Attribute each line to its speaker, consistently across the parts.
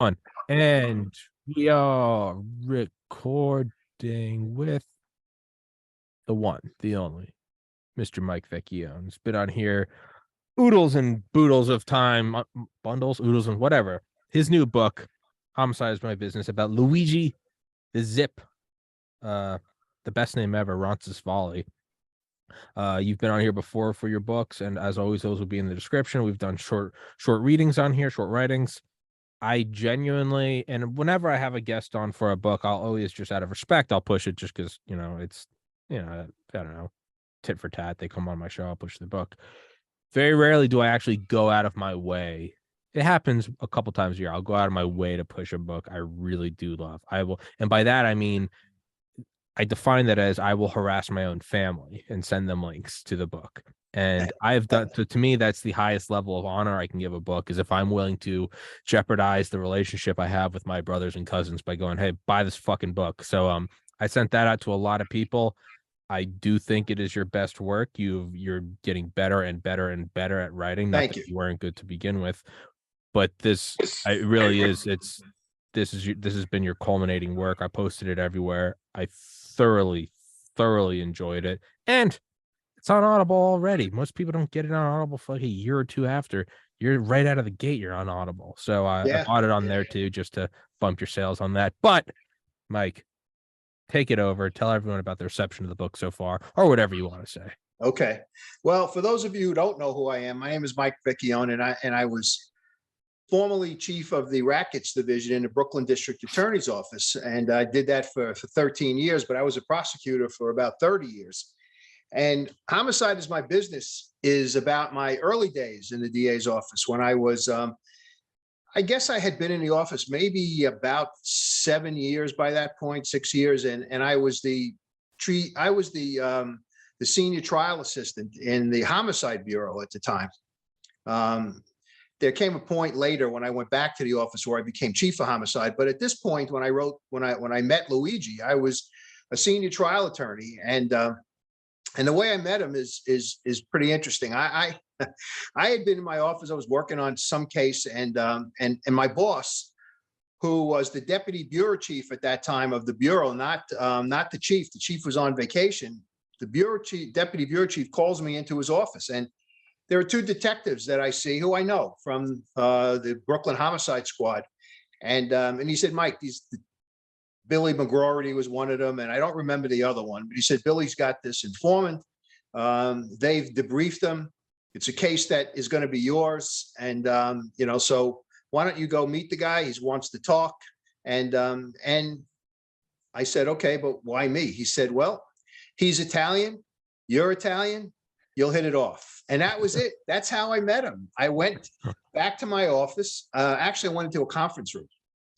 Speaker 1: One. And we are recording with the one, the only, Mr. Mike Vecchione. He's been on here oodles and boodles of time, bundles, oodles, and whatever. His new book, Homicide is My Business, about Luigi the Zip, the best name ever, Roncesvalles. You've been on here before for your books, and as always, those will be in the description. We've done short readings on here, short writings. I genuinely, and whenever I have a guest on for a book, I'll always, just out of respect, I'll push it just because, it's, I don't know, tit for tat. They come on my show, I'll push the book. Very rarely do I actually go out of my way. It happens a couple times a year. I'll go out of my way to push a book I really do love. I will, and by that, I mean, I define that as I will harass my own family and send them links to the book. And I've done, to me, that's the highest level of honor I can give a book, is if I'm willing to jeopardize the relationship I have with my brothers and cousins by going, hey, buy this fucking book. So I sent that out to a lot of people. I do think it is your best work. You're getting better and better and better at writing. Not that you weren't good to begin with, but this, it really is. This has been your culminating work. I posted it everywhere. I thoroughly enjoyed it, and it's on Audible already. Most people don't get it on Audible for like a year or two after. You're right out of the gate, you're on Audible. So I bought it on there too, just to bump your sales on that. But Mike, take it over. Tell everyone about the reception of the book so far, or whatever you want to say.
Speaker 2: Okay. Well, for those of you who don't know who I am, my name is Mike Vecchione, and I was formerly chief of the rackets division in the Brooklyn District Attorney's Office. And I did that for 13 years, but I was a prosecutor for about 30 years. And Homicide is My Business is about my early days in the DA's office when I was, I guess I had been in the office maybe about 7 years by that point, 6 years. And I was the senior trial assistant in the Homicide Bureau at the time. There came a point later when I went back to the office where I became chief of homicide. But at this point, when I met Luigi, I was a senior trial attorney, and the way I met him is pretty interesting. I had been in my office. I was working on some case, and my boss, who was the deputy bureau chief at that time of the bureau, not the chief. The chief was on vacation. The deputy bureau chief calls me into his office, and there are two detectives that I see who I know from the Brooklyn Homicide Squad. And he said, Mike, Billy McGrory was one of them, and I don't remember the other one, but he said, Billy's got this informant. They've debriefed him. It's a case that is going to be yours. And, so why don't you go meet the guy? He wants to talk. And I said, okay, but why me? He said, well, he's Italian. You're Italian. You'll hit it off. And that was it. That's how I met him. I went back to my office. Actually, I went into a conference room.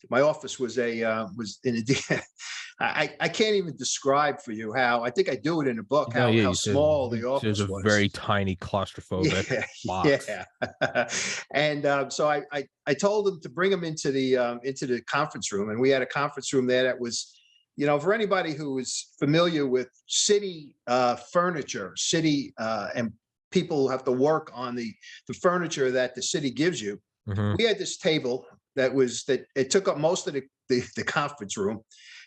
Speaker 2: My office was in a, I can't even describe for you how, I think I do it in a book, how small the office was.
Speaker 1: It was a very tiny, claustrophobic box.
Speaker 2: Yeah. And so I told him to bring him into the conference room. And we had a conference room there that was, for anybody who is familiar with city furniture, city and people who have to work on the furniture that the city gives you. Mm-hmm. We had this table that it took up most of the conference room.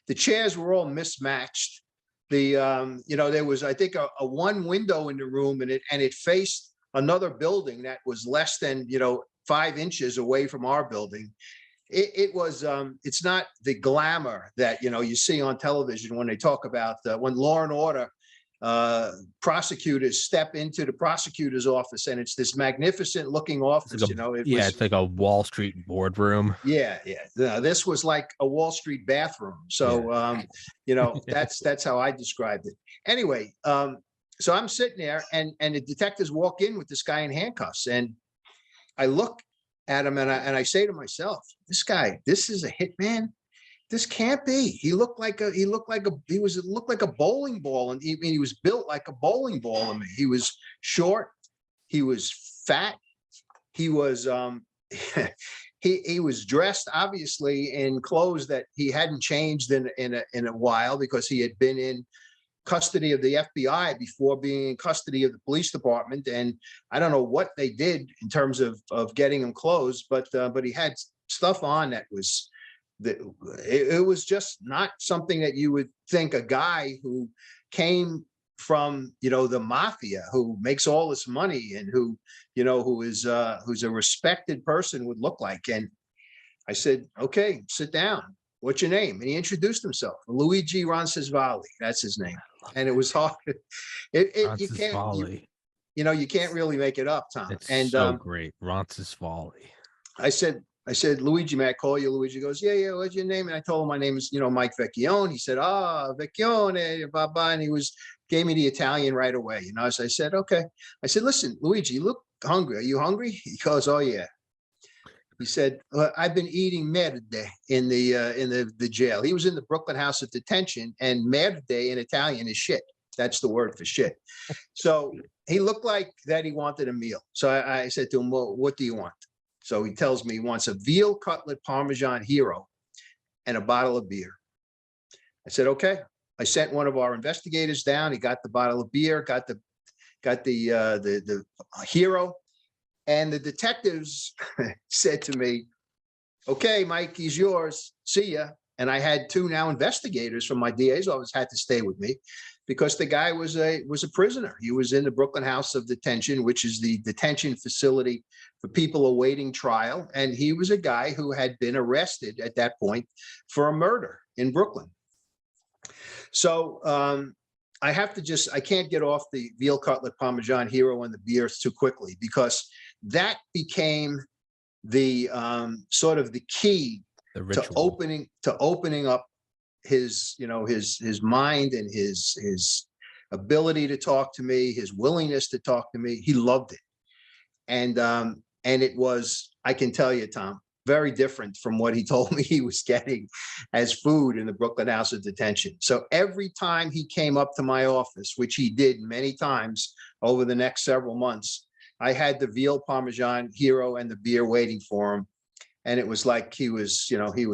Speaker 2: The chairs were all mismatched. There was, I think, a one window in the room, and it faced another building that was less than 5 inches away from our building. It was it's not the glamour that you see on television when they talk about when Law and Order prosecutors step into the prosecutor's office, and it's this magnificent looking office.
Speaker 1: It's like a Wall Street boardroom.
Speaker 2: Yeah. This was like a Wall Street bathroom. So that's how I described it. Anyway, so I'm sitting there, and the detectives walk in with this guy in handcuffs, and I look at him, and I say to myself, this is a hitman. This can't be. He looked like a bowling ball, and he was built like a bowling ball to me. He was short, he was fat, he was he was dressed obviously in clothes that he hadn't changed in a while, because he had been in custody of the FBI before being in custody of the police department. And I don't know what they did in terms of getting him clothes, but he had stuff on that was that it was just not something that you would think a guy who came from, the mafia, who makes all this money and who, who's a respected person would look like. And I said, okay, sit down. What's your name? And he introduced himself, Luigi Roncesvalli. That's his name. And it was hard. You can't, you can't really make it up, Tom.
Speaker 1: It's
Speaker 2: and
Speaker 1: so great. Roncesvalli.
Speaker 2: I said, Luigi, may I call you? Luigi goes, yeah, what's your name? And I told him my name is, Mike Vecchione. He said, Vecchione, blah. And he gave me the Italian right away. So I said, okay. I said, listen, Luigi, you look hungry. Are you hungry? He goes, oh yeah. He said, I've been eating merde in the jail. He was in the Brooklyn House of Detention, and merde in Italian is shit. That's the word for shit. So he looked like that he wanted a meal. So I said to him, well, what do you want? So he tells me he wants a veal cutlet Parmesan hero and a bottle of beer. I said, okay. I sent one of our investigators down. He got the bottle of beer, got the hero. And the detectives said to me, okay, Mike, he's yours. See ya. And I had two now investigators from my DA's office had to stay with me because the guy was a prisoner. He was in the Brooklyn House of Detention, which is the detention facility for people awaiting trial. And he was a guy who had been arrested at that point for a murder in Brooklyn. So I can't get off the veal cutlet Parmesan hero and the beers too quickly, because that became the sort of the key to opening up his, his mind and his ability to talk to me, his willingness to talk to me. He loved it. And it was, I can tell you, Tom, very different from what he told me he was getting as food in the Brooklyn House of Detention. So every time he came up to my office, which he did many times over the next several months, I had the veal Parmesan hero and the beer waiting for him. And it was like he was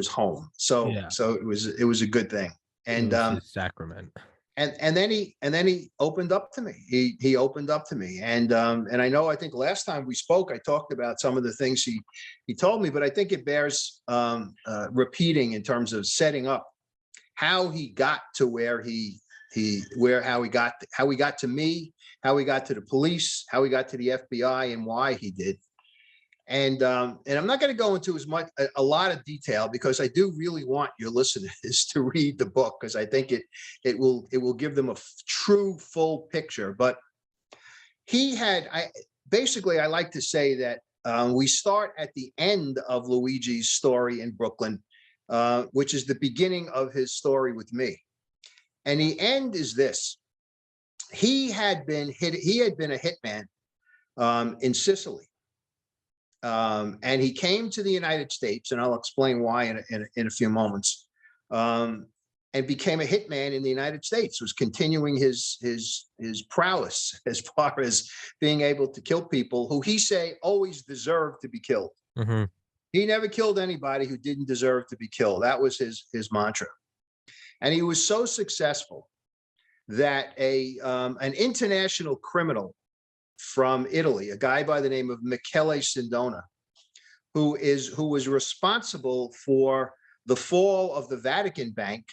Speaker 2: home. So it was a good thing. And
Speaker 1: his sacrament.
Speaker 2: And then he opened up to me. He opened up to me. And I think last time we spoke, I talked about some of the things he told me, but I think it bears repeating in terms of setting up how he got to where how he got to me, how he got to the police, how he got to the FBI, and why he did. And I'm not going to go into a lot of detail, because I do really want your listeners to read the book, because I think it will give them a true full picture. But I like to say that we start at the end of Luigi's story in Brooklyn, which is the beginning of his story with me. And the end is this: he had been a hitman in Sicily. And he came to the United States, and I'll explain why in a few moments, and became a hitman in the United States, was continuing his prowess as far as being able to kill people who he say always deserved to be killed.
Speaker 1: Mm-hmm.
Speaker 2: He never killed anybody who didn't deserve to be killed. That was his mantra. And he was so successful that an international criminal from Italy, a guy by the name of Michele Sindona, who was responsible for the fall of the Vatican Bank,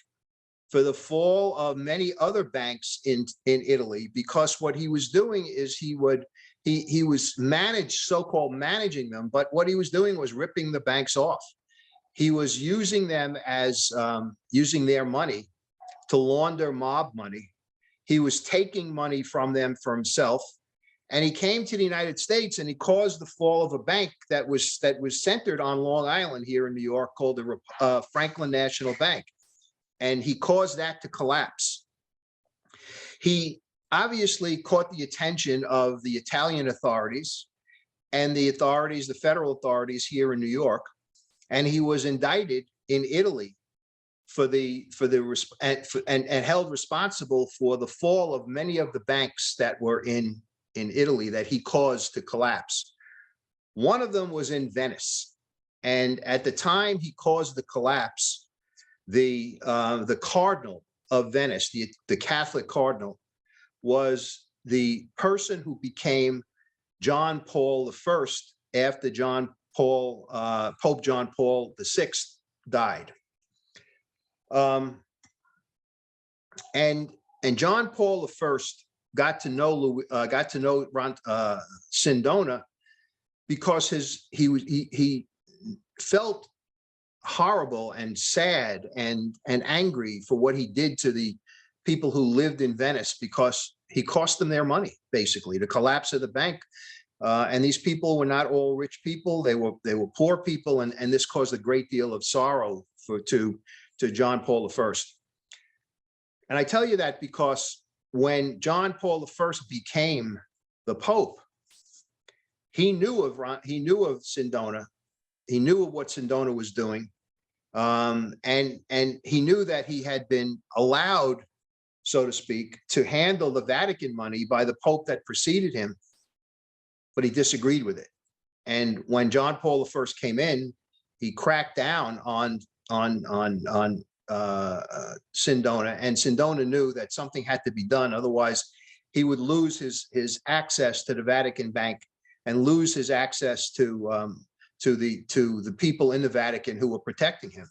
Speaker 2: for the fall of many other banks in Italy, because what he was doing is he was so-called managing them, but what he was doing was ripping the banks off. He was using them as using their money to launder mob money. He was taking money from them for himself. And he came to the United States, and he caused the fall of a bank that was centered on Long Island here in New York, called the Franklin National Bank. And he caused that to collapse. He obviously caught the attention of the Italian authorities and the federal authorities here in New York. And he was indicted in Italy and held responsible for the fall of many of the banks that were in Italy that he caused to collapse. One of them was in Venice. And at the time he caused the collapse, the Cardinal of Venice, the Catholic Cardinal, was the person who became John Paul I after John Pope John Paul VI died. And John Paul I got to know Sindona because he felt horrible and sad and angry for what he did to the people who lived in Venice, because he cost them their money, basically, the collapse of the bank. And these people were not all rich people; they were poor people, and this caused a great deal of sorrow to John Paul I. And I tell you that because when John Paul I became the Pope, he knew of Sindona. He knew of what Sindona was doing, and he knew that he had been allowed, so to speak, to handle the Vatican money by the Pope that preceded him, but he disagreed with it. And when John Paul I came in, he cracked down on Sindona, and Sindona knew that something had to be done, otherwise he would lose his access to the Vatican bank and lose his access to the people in the Vatican who were protecting him.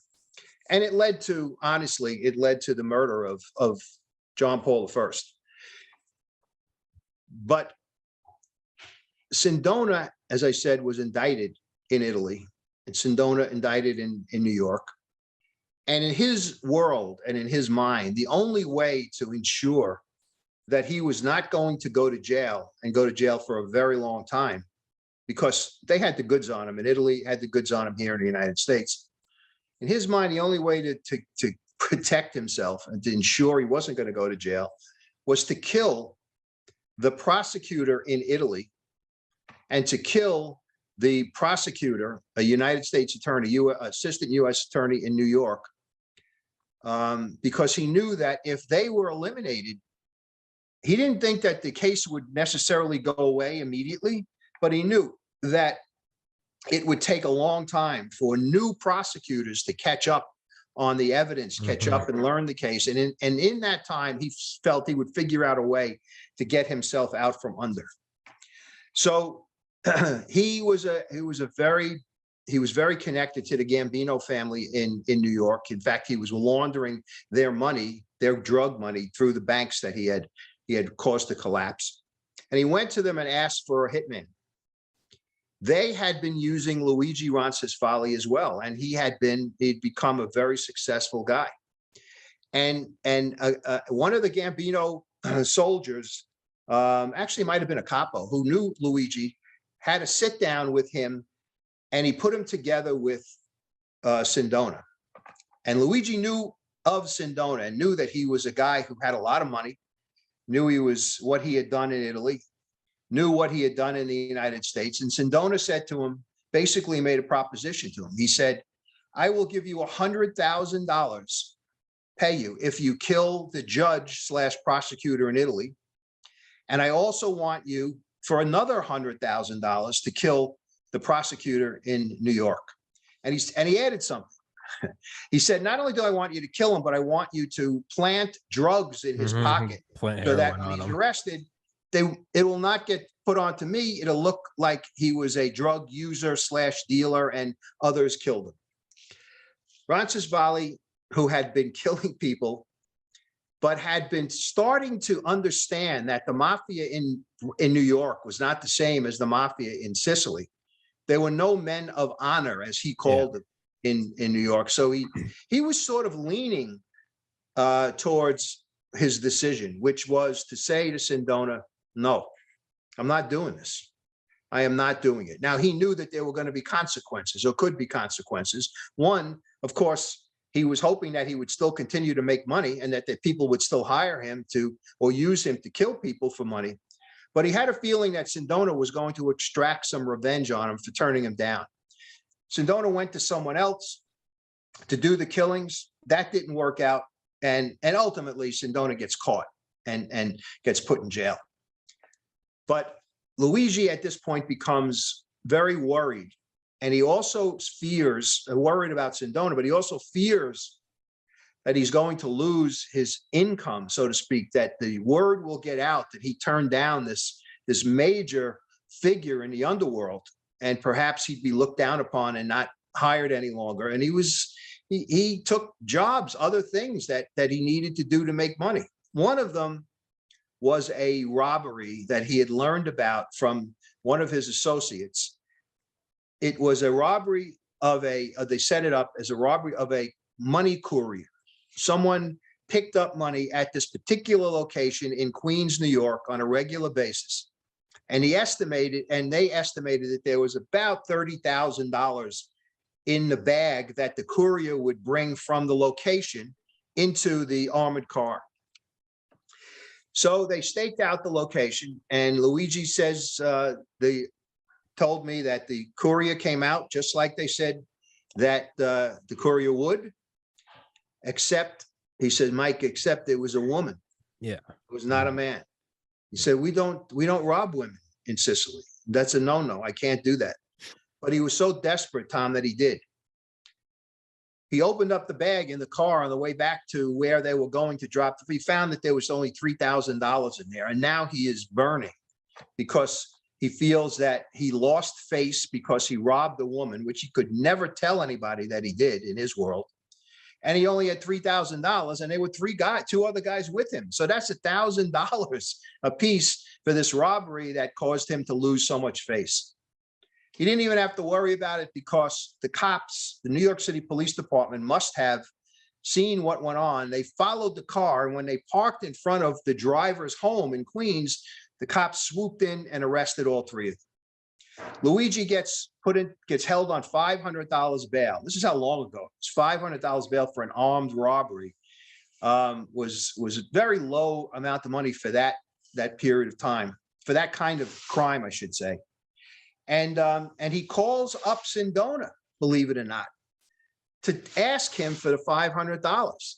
Speaker 2: And it led to, honestly, the murder of John Paul I. But Sindona, as I said, was indicted in Italy, and Sindona indicted in New York. And in his world and in his mind, the only way to ensure that he was not going to go to jail, and go to jail for a very long time, because they had the goods on him in Italy, had the goods on him here in the United States. In his mind, the only way to protect himself and to ensure he wasn't going to go to jail was to kill the prosecutor in Italy and to kill the prosecutor, a United States attorney, assistant U.S. attorney in New York, because he knew that if they were eliminated, he didn't think that the case would necessarily go away immediately, but he knew that it would take a long time for new prosecutors to catch up on the evidence, catch up and learn the case. And in that time, he felt he would figure out a way to get himself out from under. So he was very connected to the Gambino family in New York. In fact, he was laundering their money, their drug money, through the banks that he had caused to collapse. And he went to them and asked for a hitman. They had been using Luigi Roncesvalli as well, and he'd become a very successful guy. And one of the Gambino soldiers, actually might have been a capo, who knew Luigi, had a sit down with him, and he put him together with Sindona. And Luigi knew of Sindona and knew that he was a guy who had a lot of money, knew what he had done in Italy, knew what he had done in the United States. And Sindona said to him, basically made a proposition to him. He said, I will give you $100,000, pay you, if you kill the judge / prosecutor in Italy. And I also want you for another $100,000 to kill the prosecutor in New York. And he added something. He said, not only do I want you to kill him, but I want you to plant drugs in his pocket so that when he's arrested, it will not get put onto me. It'll look like he was a drug user / dealer and others killed him. Roncesvalli, who had been killing people, but had been starting to understand that the mafia in New York was not the same as the mafia in Sicily. There were no men of honor, as he called them, in New York. So he was sort of leaning towards his decision, which was to say to Sindona, no, I'm not doing this. I am not doing it. Now, he knew that there were going to be consequences, or could be consequences. One, of course, he was hoping that he would still continue to make money and that the people would still hire him or use him to kill people for money. But he had a feeling that Sindona was going to extract some revenge on him for turning him down. Sindona went to someone else to do the killings. That didn't work out. And ultimately, Sindona gets caught and gets put in jail. But Luigi at this point becomes very worried. And he also fears, worried about Sindona, but he also fears that he's going to lose his income, so to speak, that the word will get out that he turned down this major figure in the underworld. and perhaps he'd be looked down upon and not hired any longer. And he took jobs, other things that he needed to do to make money. One of them was a robbery that he had learned about from one of his associates. It was a robbery of they set it up as a robbery of a money courier. Someone picked up money at this particular location in Queens, New York on a regular basis. And they estimated that there was about $30,000 in the bag that the courier would bring from the location into the armored car. So they staked out the location, and Luigi says they told me that the courier came out just like they said that the courier would, except, he said, Mike, except it was a woman.
Speaker 1: Yeah.
Speaker 2: It was not a man. He said, we don't rob women in Sicily. That's a no-no. I can't do that. But he was so desperate, Tom, that he did. He opened up the bag in the car on the way back to where they were going to drop. He found that there was only $3,000 in there. And now he is burning because he feels that he lost face because he robbed a woman, which he could never tell anybody that he did in his world. And he only had $3,000, and there were two other guys with him. So that's $1,000 a piece for this robbery that caused him to lose so much face. He didn't even have to worry about it because the cops, the New York City Police Department, must have seen what went on. They followed the car, and when they parked in front of the driver's home in Queens, the cops swooped in and arrested all three of them. Luigi gets held on $500 bail. This is how long ago. It's $500 bail for an armed robbery. Was a very low amount of money for that period of time, for that kind of crime, I should say. And he calls up Sindona, believe it or not, to ask him for the $500.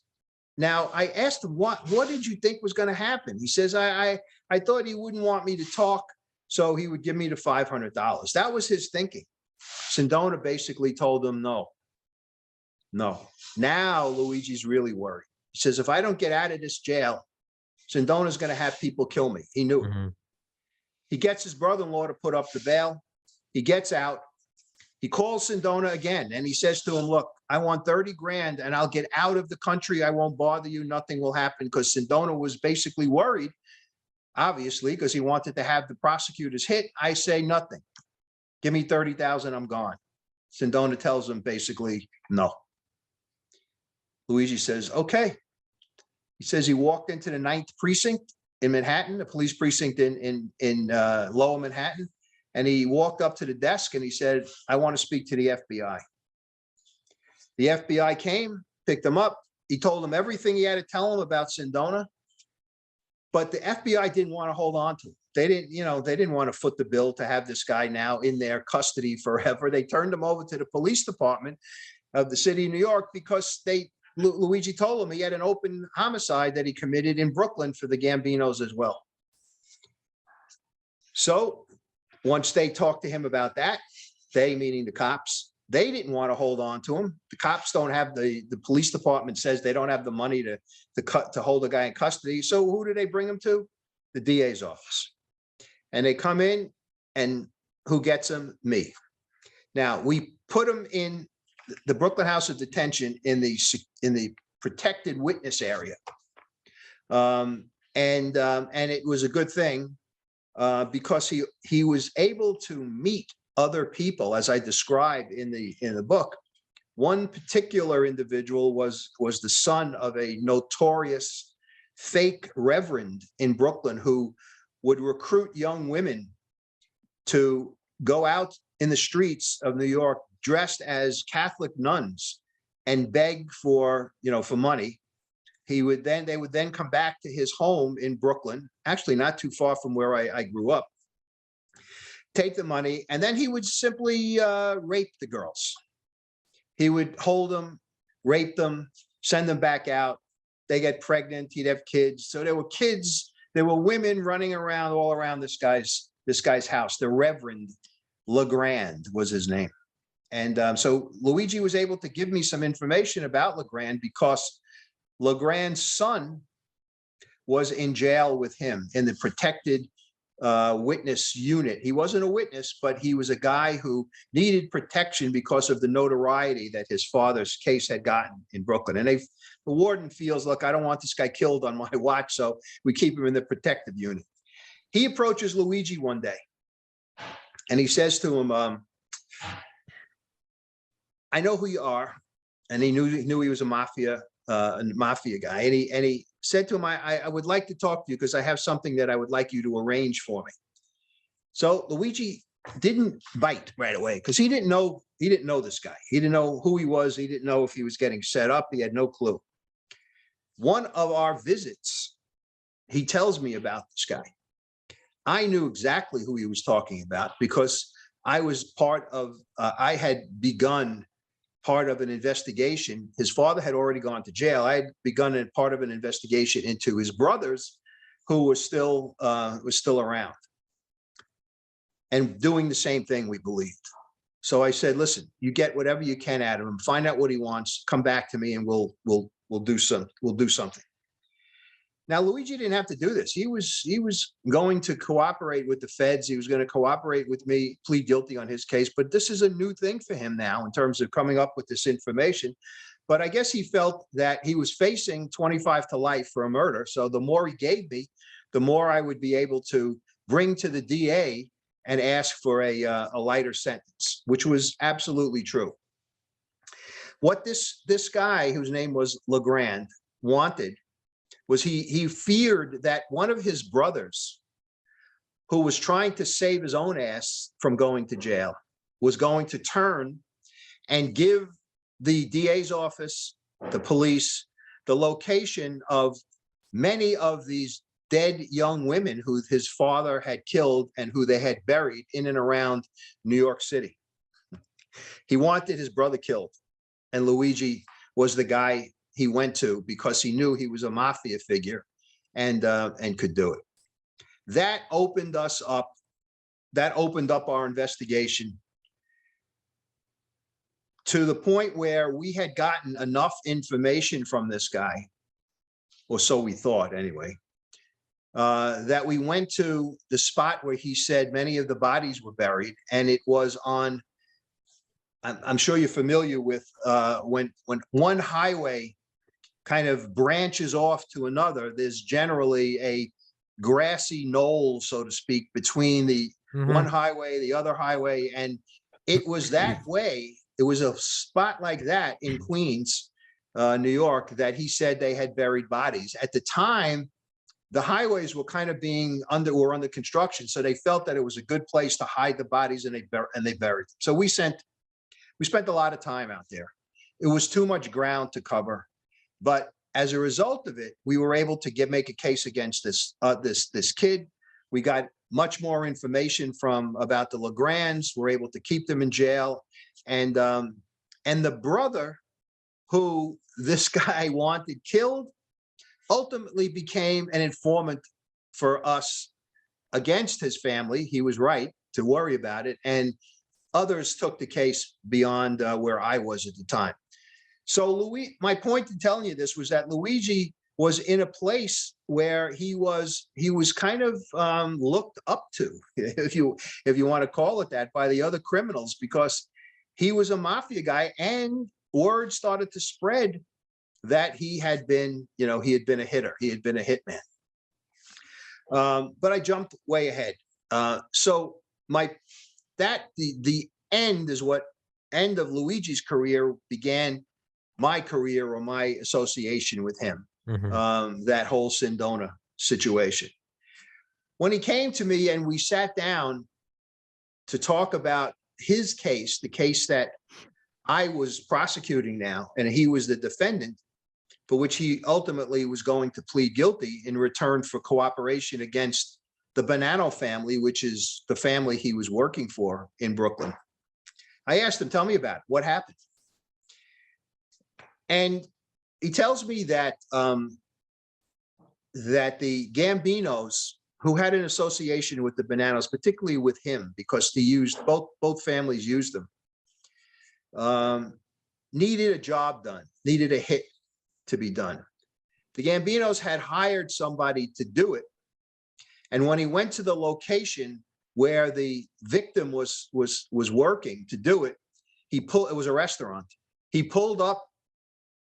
Speaker 2: Now, I asked him, what did you think was going to happen? He says, I thought he wouldn't want me to talk, so he would give me the $500. That was his thinking. Sindona basically told him, no. Now Luigi's really worried. He says, if I don't get out of this jail, Sindona's going to have people kill me. He knew it. He gets his brother-in-law to put up the bail. He gets out. He calls Sindona again, and he says to him, look, I want 30 grand and I'll get out of the country. I won't bother you. Nothing will happen, because Sindona was basically worried, obviously, because he wanted to have the prosecutors hit. I say nothing. Give me 30,000. I'm gone. Sindona tells him basically no. Luigi says, okay. He says he walked into the 9th precinct in Manhattan, the police precinct in Lower Manhattan. And he walked up to the desk and he said, I want to speak to the FBI. The FBI came, picked him up. He told him everything he had to tell him about Sindona. But the FBI didn't want to hold on to him. They didn't want to foot the bill to have this guy now in their custody forever. They turned him over to the police department of the city of New York because Luigi told him he had an open homicide that he committed in Brooklyn for the Gambinos as well. So once they talked to him about that, they, meaning the cops, they didn't want to hold on to him. The cops don't have the police department says they don't have the money to hold a guy in custody. So who do they bring him to? The DA's office. And they come in, and who gets him? Me. Now, we put him in the Brooklyn House of Detention in the protected witness area. And it was a good thing. Because he was able to meet other people, as I described in the book. One particular individual was the son of a notorious fake reverend in Brooklyn who would recruit young women to go out in the streets of New York dressed as Catholic nuns and beg for money. They would then come back to his home in Brooklyn, actually not too far from where I grew up, take the money, and then he would simply rape the girls. He would hold them, rape them, send them back out. They get pregnant, he'd have kids. So there were kids, there were women running around all around this guy's house. The Reverend Legrand was his name. And so Luigi was able to give me some information about Legrand because Legrand's son was in jail with him in the protected witness unit. He wasn't a witness, but he was a guy who needed protection because of the notoriety that his father's case had gotten in Brooklyn. And the warden feels, look, I don't want this guy killed on my watch, so we keep him in the protective unit. He approaches Luigi one day and he says to him, I know who you are. And he knew he was a mafia guy. And he said to him, I would like to talk to you because I have something that I would like you to arrange for me. So Luigi didn't bite right away because he didn't know this guy. He didn't know who he was. He didn't know if he was getting set up. He had no clue. One of our visits, he tells me about this guy. I knew exactly who he was talking about because I was part of, I had begun part of an investigation. His father had already gone to jail. I had begun a part of an investigation into his brothers who was still around and doing the same thing, we believed. So I said, listen, you get whatever you can out of him, find out what he wants, come back to me and we'll do something. Now, Luigi didn't have to do this. He was going to cooperate with the feds. He was going to cooperate with me, plead guilty on his case. But this is a new thing for him now in terms of coming up with this information. But I guess he felt that he was facing 25 to life for a murder. So the more he gave me, the more I would be able to bring to the DA and ask for a lighter sentence, which was absolutely true. What this guy, whose name was Legrand, wanted was he feared that one of his brothers, who was trying to save his own ass from going to jail, was going to turn and give the DA's office, the police, the location of many of these dead young women who his father had killed and who they had buried in and around New York City. He wanted his brother killed, and Luigi was the guy he went to because he knew he was a mafia figure and could do it. That opened us up. That opened up our investigation to the point where we had gotten enough information from this guy, or so we thought anyway, that we went to the spot where he said many of the bodies were buried, and it was on, I'm sure you're familiar with when one highway kind of branches off to another, there's generally a grassy knoll, so to speak, between the one highway, the other highway. And it was that way. It was a spot like that in Queens, New York, that he said they had buried bodies. At the time, the highways were kind of were under construction. So they felt that it was a good place to hide the bodies, and they buried them. So we spent a lot of time out there. It was too much ground to cover. But as a result of it, we were able to make a case against this kid. We got much more information about the Legrands. We're able to keep them in jail, and the brother who this guy wanted killed ultimately became an informant for us against his family. He was right to worry about it, and others took the case beyond where I was at the time. So my point in telling you this was that Luigi was in a place where he was kind of looked up to, if you want to call it that, by the other criminals, because he was a mafia guy, and word started to spread that he had been a hitter, he had been a hitman. But I jumped way ahead. So the end of Luigi's career began my career, or my association with him, that whole Sindona situation. When he came to me and we sat down to talk about his case, the case that I was prosecuting now, and he was the defendant, for which he ultimately was going to plead guilty in return for cooperation against the Bonanno family, which is the family he was working for in Brooklyn. I asked him, tell me about it. What happened? And he tells me that that the Gambinos, who had an association with the Bonannos, particularly with him, because they used both families used them, needed a job done, needed a hit to be done. The Gambinos had hired somebody to do it, And when he went to the location where the victim was working to do it, it was a restaurant. He pulled up,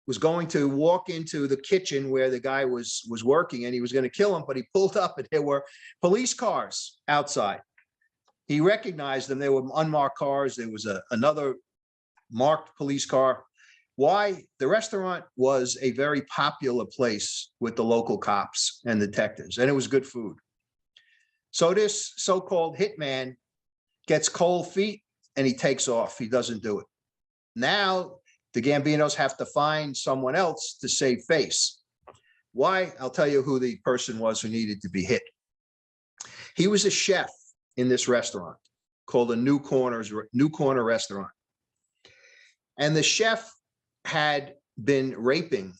Speaker 2: was going to walk into the kitchen where the guy was working, and he was going to kill him, but he pulled up and there were police cars outside. He recognized them. They were unmarked cars. There was another marked police car. Why? The restaurant was a very popular place with the local cops and detectives, and it was good food. So this so-called hitman gets cold feet and he takes off. He doesn't do it. Now the Gambinos have to find someone else to save face. Why? I'll tell you who the person was who needed to be hit. He was a chef in this restaurant called a New Corner restaurant. And the chef had been raping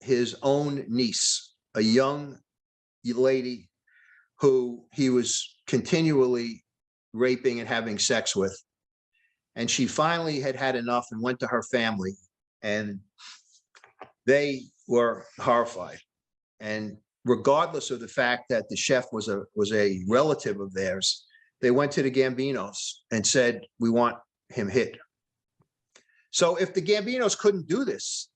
Speaker 2: his own niece, a young lady who he was continually raping and having sex with. And she finally had had enough and went to her family, and they were horrified. And regardless of the fact that the chef was a relative of theirs, they went to the Gambinos and said, we want him hit. So if the Gambinos couldn't do this,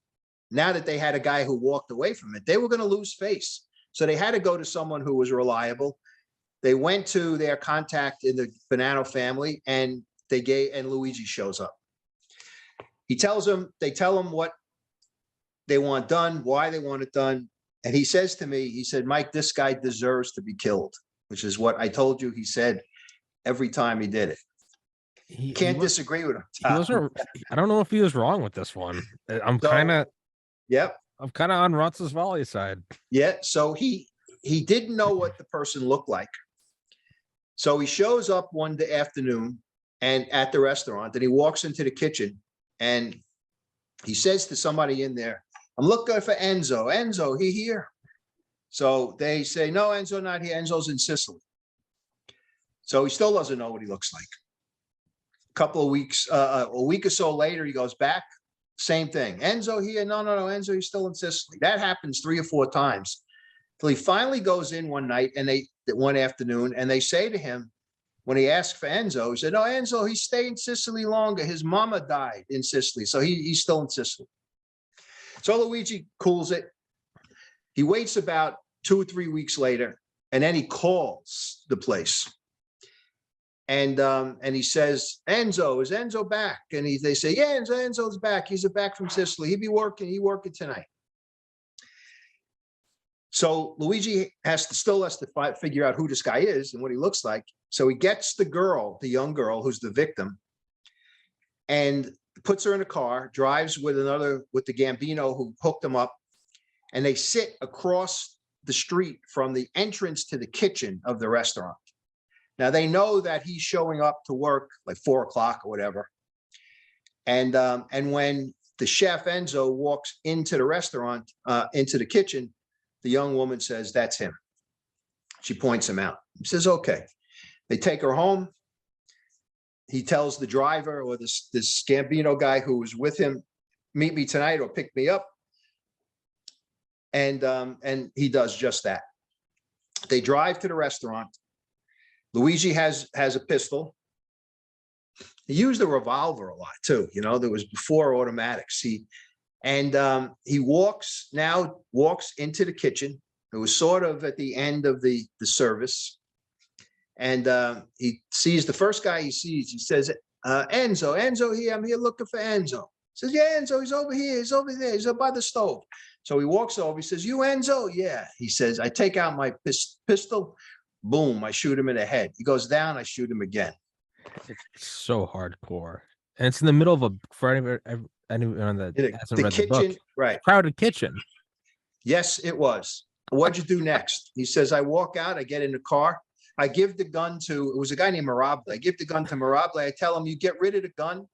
Speaker 2: now that they had a guy who walked away from it, they were going to lose face. So they had to go to someone who was reliable. They went to their contact in the Bonanno family, and Luigi shows up. He tells them, they tell him what they want done, why they want it done. And he says to me, he said, Mike, this guy deserves to be killed, which is what I told you he said every time he did it. Can't disagree with him.
Speaker 1: I don't know if he was wrong with this one. I'm kind of on Roncesvalles' side.
Speaker 2: Yeah. So he didn't know what the person looked like. So he shows up one day afternoon and at the restaurant, and he walks into the kitchen and he says to somebody in there, I'm looking for Enzo. Enzo, he here? So they say, no, Enzo not here. Enzo's in Sicily. So he still doesn't know what he looks like. A couple of weeks, a week or so later, he goes back, same thing. Enzo here? No, Enzo, he's still in Sicily. That happens 3 or 4 times. Till he finally goes in one night and one afternoon, and they say to him, when he asked for Enzo, he said, no, Enzo, he stayed in Sicily longer. His mama died in Sicily. So he's still in Sicily. So Luigi cools it. He waits about 2 or 3 weeks later, and then he calls the place. And he says, Enzo, is Enzo back? And they say, yeah, Enzo's back. He's back from Sicily. He working tonight. So Luigi still has to figure out who this guy is and what he looks like. So he gets the young girl, who's the victim, and puts her in a car, drives with the Gambino who hooked him up, and they sit across the street from the entrance to the kitchen of the restaurant. Now they know that he's showing up to work like 4 o'clock or whatever. And when the chef Enzo walks into the restaurant, into the kitchen, the young woman says, that's him. She points him out. He says, okay. They take her home. He tells the driver or this Gambino guy who was with him, meet me tonight or pick me up. And he does just that. They drive to the restaurant. Luigi has a pistol. He used a revolver a lot too. You know, there was before automatics. He walks into the kitchen. It was sort of at the end of the service. And he sees the first guy he sees. He says, Enzo here. I'm here looking for Enzo. He says, yeah, Enzo, he's over here. He's over there. He's up by the stove. So he walks over. He says, you Enzo? Yeah. He says, I take out my pistol. Boom. I shoot him in the head. He goes down. I shoot him again.
Speaker 1: It's so hardcore. And it's in the middle of anyone that hasn't read the book.
Speaker 2: Right.
Speaker 1: Crowded kitchen.
Speaker 2: Yes, it was. What'd you do next? He says, I walk out. I get in the car. I give the gun to, it was a guy named Mirable. I give the gun to Mirable. I tell him, you get rid of the gun,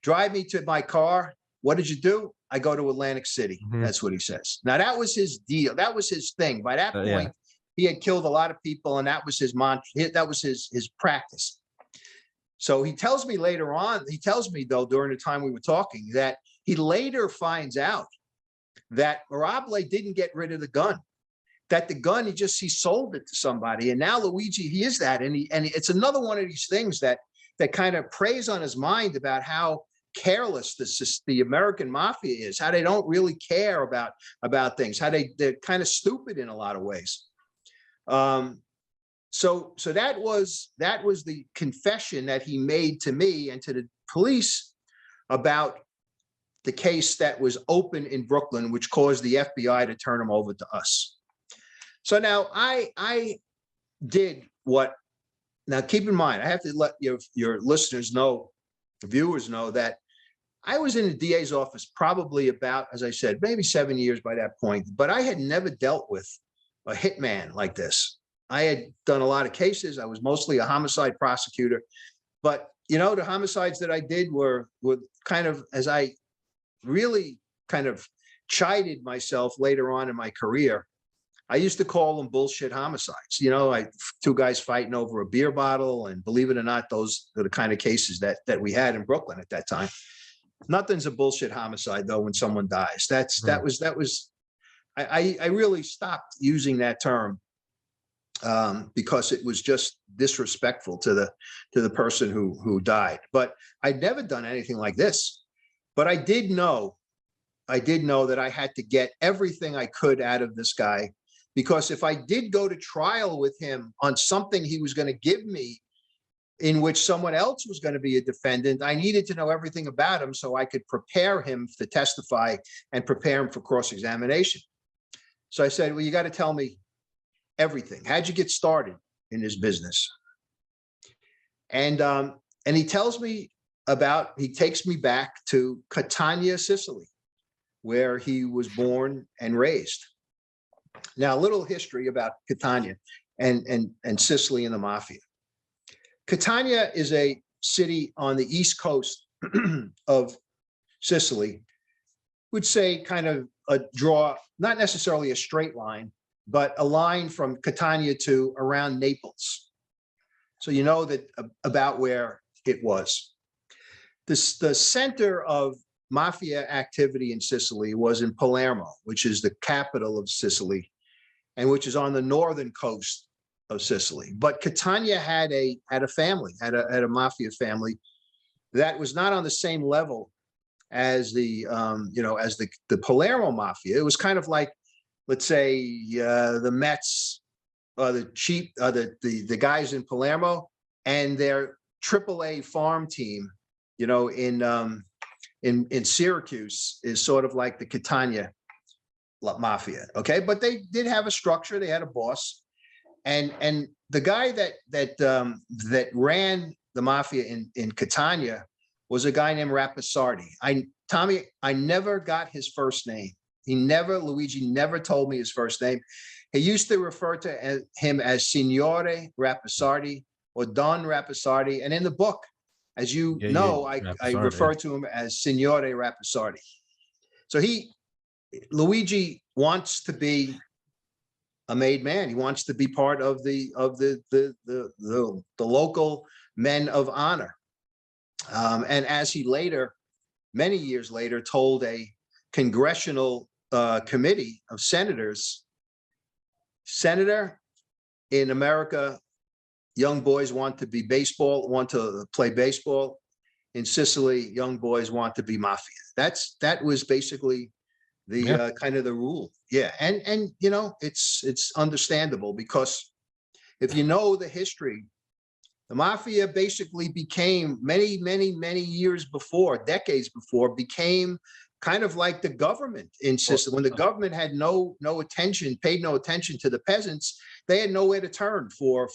Speaker 2: drive me to my car. What did you do? I go to Atlantic City. Mm-hmm. That's what he says. Now, that was his deal. That was his thing. By that point, he had killed a lot of people, and that was his mantra. That was his practice. So he tells me later on, though, during the time we were talking, that he later finds out that Mirable didn't get rid of the gun, that the gun, he sold it to somebody. And now Luigi, he is that. And it's another one of these things that kind of preys on his mind about how careless the American mafia is, how they don't really care about things, how they're kind of stupid in a lot of ways. So that was the confession that he made to me and to the police about the case that was open in Brooklyn, which caused the FBI to turn him over to us. So now I did what, now keep in mind, I have to let your listeners know, viewers know, that I was in the DA's office probably about, as I said, maybe 7 years by that point, but I had never dealt with a hitman like this. I had done a lot of cases. I was mostly a homicide prosecutor, but the homicides that I did were kind of, as I really kind of chided myself later on in my career, I used to call them bullshit homicides. Two guys fighting over a beer bottle, and believe it or not, those are the kind of cases that we had in Brooklyn at that time. Nothing's a bullshit homicide though when someone dies. That was I really stopped using that term because it was just disrespectful to the person who died. But I'd never done anything like this. But I did know that I had to get everything I could out of this guy, because if I did go to trial with him on something he was going to give me, in which someone else was going to be a defendant, I needed to know everything about him so I could prepare him to testify and prepare him for cross-examination. So I said, well, you got to tell me everything. How'd you get started in this business? And he tells me he takes me back to Catania, Sicily, where he was born and raised. Now, a little history about Catania and Sicily and the mafia. Catania is a city on the east coast of Sicily. Would say kind of draw, not necessarily a straight line, but a line from Catania to around Naples. So you know that about where it was. The center of mafia activity in Sicily was in Palermo, which is the capital of Sicily, and which is on the northern coast of Sicily. But Catania had a family, had a mafia family that was not on the same level as the Palermo mafia. It was kind of like, let's say, the Mets, the guys in Palermo and their AAA farm team, in Syracuse is sort of like the Catania mafia. Okay, but they did have a structure. They had a boss, and the guy that ran the mafia in Catania was a guy named Rapisardi. Tommy, I never got his first name. Luigi never told me his first name. He used to refer to him as Signore Rapisardi or Don Rapisardi. And in the book, as you know, I refer to him as Signore Rapisardi. So Luigi wants to be a made man. He wants to be part of the local men of honor. And as he many years later, told a congressional committee of senators, Senator, in America, young boys want to play baseball. In Sicily, young boys want to be mafia. That was basically the kind of the rule. Yeah. And it's understandable, because if you know the history, the mafia basically became many years before, decades before, became kind of like the government in Sicily. When the government had paid no attention to the peasants, they had nowhere to turn for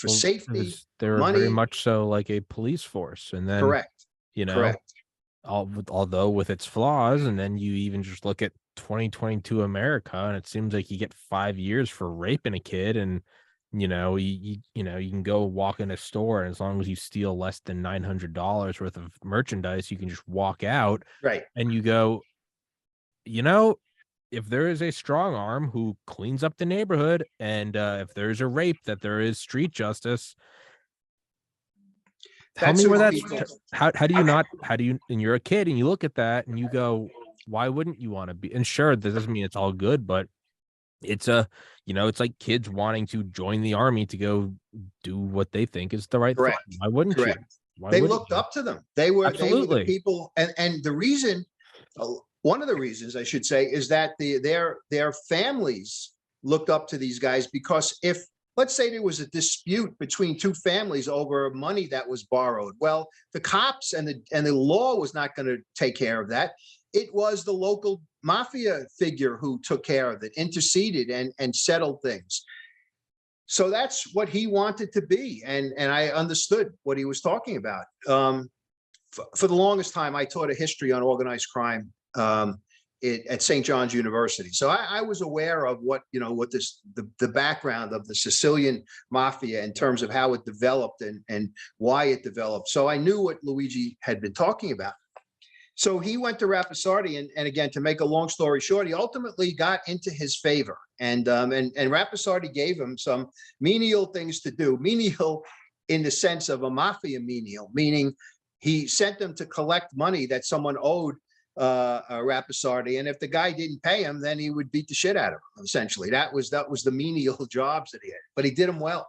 Speaker 2: safety.
Speaker 1: They were
Speaker 2: money.
Speaker 1: very much so like a police force, and then
Speaker 2: Correct.
Speaker 1: although with its flaws, and then you even just look at 2022 America, and it seems like you get 5 years for raping a kid, and you can go walk in a store, and as long as you steal less than $900 worth of merchandise, you can just walk out.
Speaker 2: Right.
Speaker 1: And you go, if there is a strong arm who cleans up the neighborhood, and if there's a rape, that there is street justice. Tell me where that's, how do you, and you're a kid and you look at that and you go, why wouldn't you want to be? And sure, that doesn't mean it's all good, but it's a, it's like kids wanting to join the army to go do what they think is the right thing.
Speaker 2: Correct.
Speaker 1: Why wouldn't you?
Speaker 2: Correct.
Speaker 1: Why
Speaker 2: They
Speaker 1: wouldn't
Speaker 2: looked
Speaker 1: you?
Speaker 2: up to them. They were the
Speaker 1: Absolutely.
Speaker 2: people, and the reason, one of the reasons I should say, is that their families looked up to these guys, because if, let's say, there was a dispute between two families over money that was borrowed, well, the cops and the law was not going to take care of that. It was the local mafia figure who took care of it, interceded, and settled things. So that's what he wanted to be, and I understood what he was talking about. For the longest time, I taught a history on organized crime at St. John's University, so I was aware of what the background of the Sicilian mafia in terms of how it developed and why it developed. So I knew what Luigi had been talking about. So he went to Rapisardi, and again, to make a long story short, he ultimately got into his favor, and Rapisardi gave him some menial things to do. Menial in the sense of a mafia menial, meaning he sent them to collect money that someone owed Rapisardi, and if the guy didn't pay him, then he would beat the shit out of him. Essentially, that was the menial jobs that he had, but he did them well.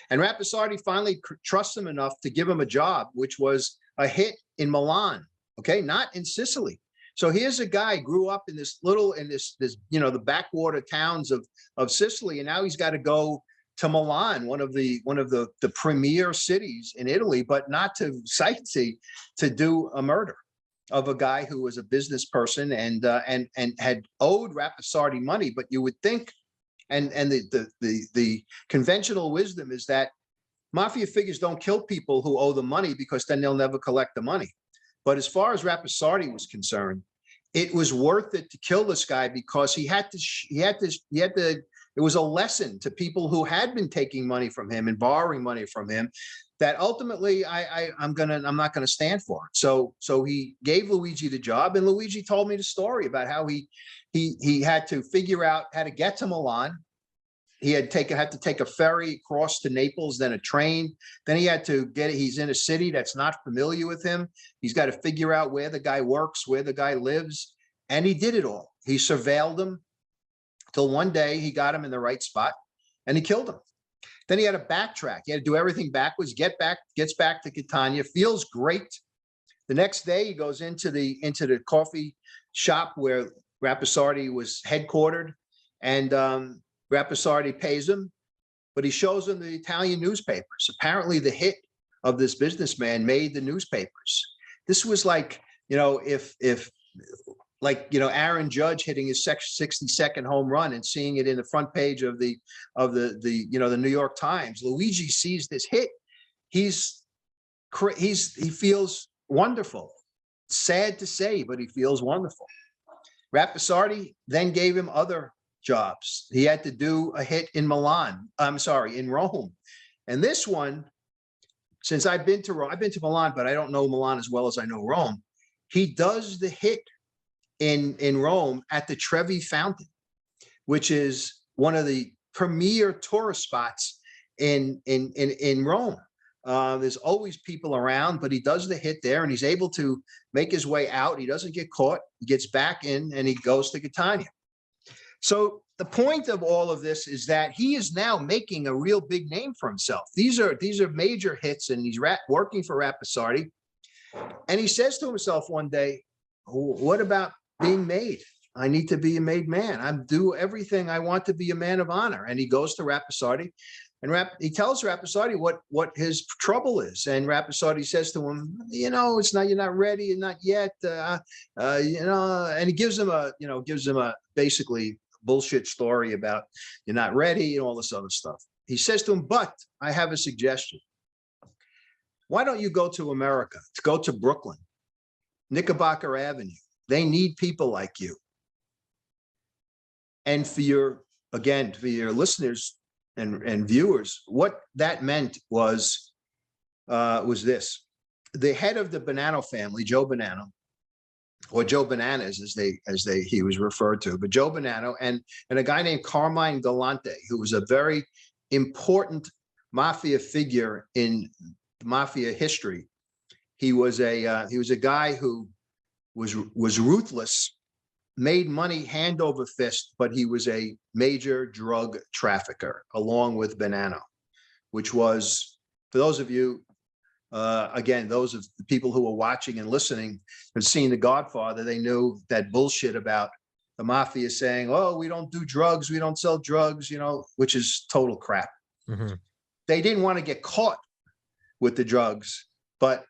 Speaker 2: And Rapisardi finally trusts him enough to give him a job, which was a hit in Milan. Okay, not in Sicily. So here's a guy grew up in this the backwater towns of Sicily, and now he's got to go to Milan, one of the premier cities in Italy, but not to sightsee, to do a murder of a guy who was a business person and had owed Rapisardi money. But you would think, and the conventional wisdom is that mafia figures don't kill people who owe them money, because then they'll never collect the money. But as far as Rapisardi was concerned, it was worth it to kill this guy, because it was a lesson to people who had been taking money from him and borrowing money from him, that ultimately I'm not gonna stand for it. So he gave Luigi the job, and Luigi told me the story about how he had to figure out how to get to Milan. He had to take a ferry across to Naples, then a train. Then he had to he's in a city that's not familiar with him. He's got to figure out where the guy works, where the guy lives. And he did it all. He surveilled him till one day he got him in the right spot and he killed him. Then he had to backtrack. He had to do everything backwards, gets back to Catania, feels great. The next day he goes into the coffee shop where Rapisardi was headquartered, and Rapisardi pays him, but he shows him the Italian newspapers. Apparently the hit of this businessman made the newspapers. This was like, if Aaron Judge hitting his 62nd home run and seeing it in the front page of the New York Times. Luigi sees this hit. He feels wonderful. Sad to say, but he feels wonderful. Rapisardi then gave him other jobs. He had to do a hit in in Rome. And this one, since I've been to Milan, but I don't know Milan as well as I know Rome. He does the hit in Rome at the Trevi Fountain, which is one of the premier tourist spots in Rome. There's always people around, but he does the hit there, and he's able to make his way out. He doesn't get caught. He gets back in, and he goes to Catania. So the point of all of this is that he is now making a real big name for himself. These are major hits, and he's working for Rapisardi. And he says to himself one day, what about being made? I need to be a made man. I do everything. I want to be a man of honor. And he goes to Rapisardi, and he tells Rapisardi what his trouble is. And Rapisardi says to him, it's not, you're not ready, you're not yet, and he gives him a basically bullshit story about you're not ready and all this other stuff. He says to him, but I have a suggestion. Why don't you go to America? Go to Brooklyn, Knickerbocker Avenue. They need people like you. And for your listeners and viewers, what that meant was this. The head of the Bonanno family, Joe Bonanno, or Joe Bananas as he was referred to, but Joe Bonanno and a guy named Carmine Galante, who was a very important mafia figure in mafia history. He was a guy who was ruthless, made money hand over fist, but he was a major drug trafficker along with Bonanno, which was, for those of you, again, those of the people who were watching and listening and seeing The Godfather, they knew that bullshit about the mafia saying, oh, we don't do drugs, we don't sell drugs, you know, which is total crap. They didn't want to get caught with the drugs, but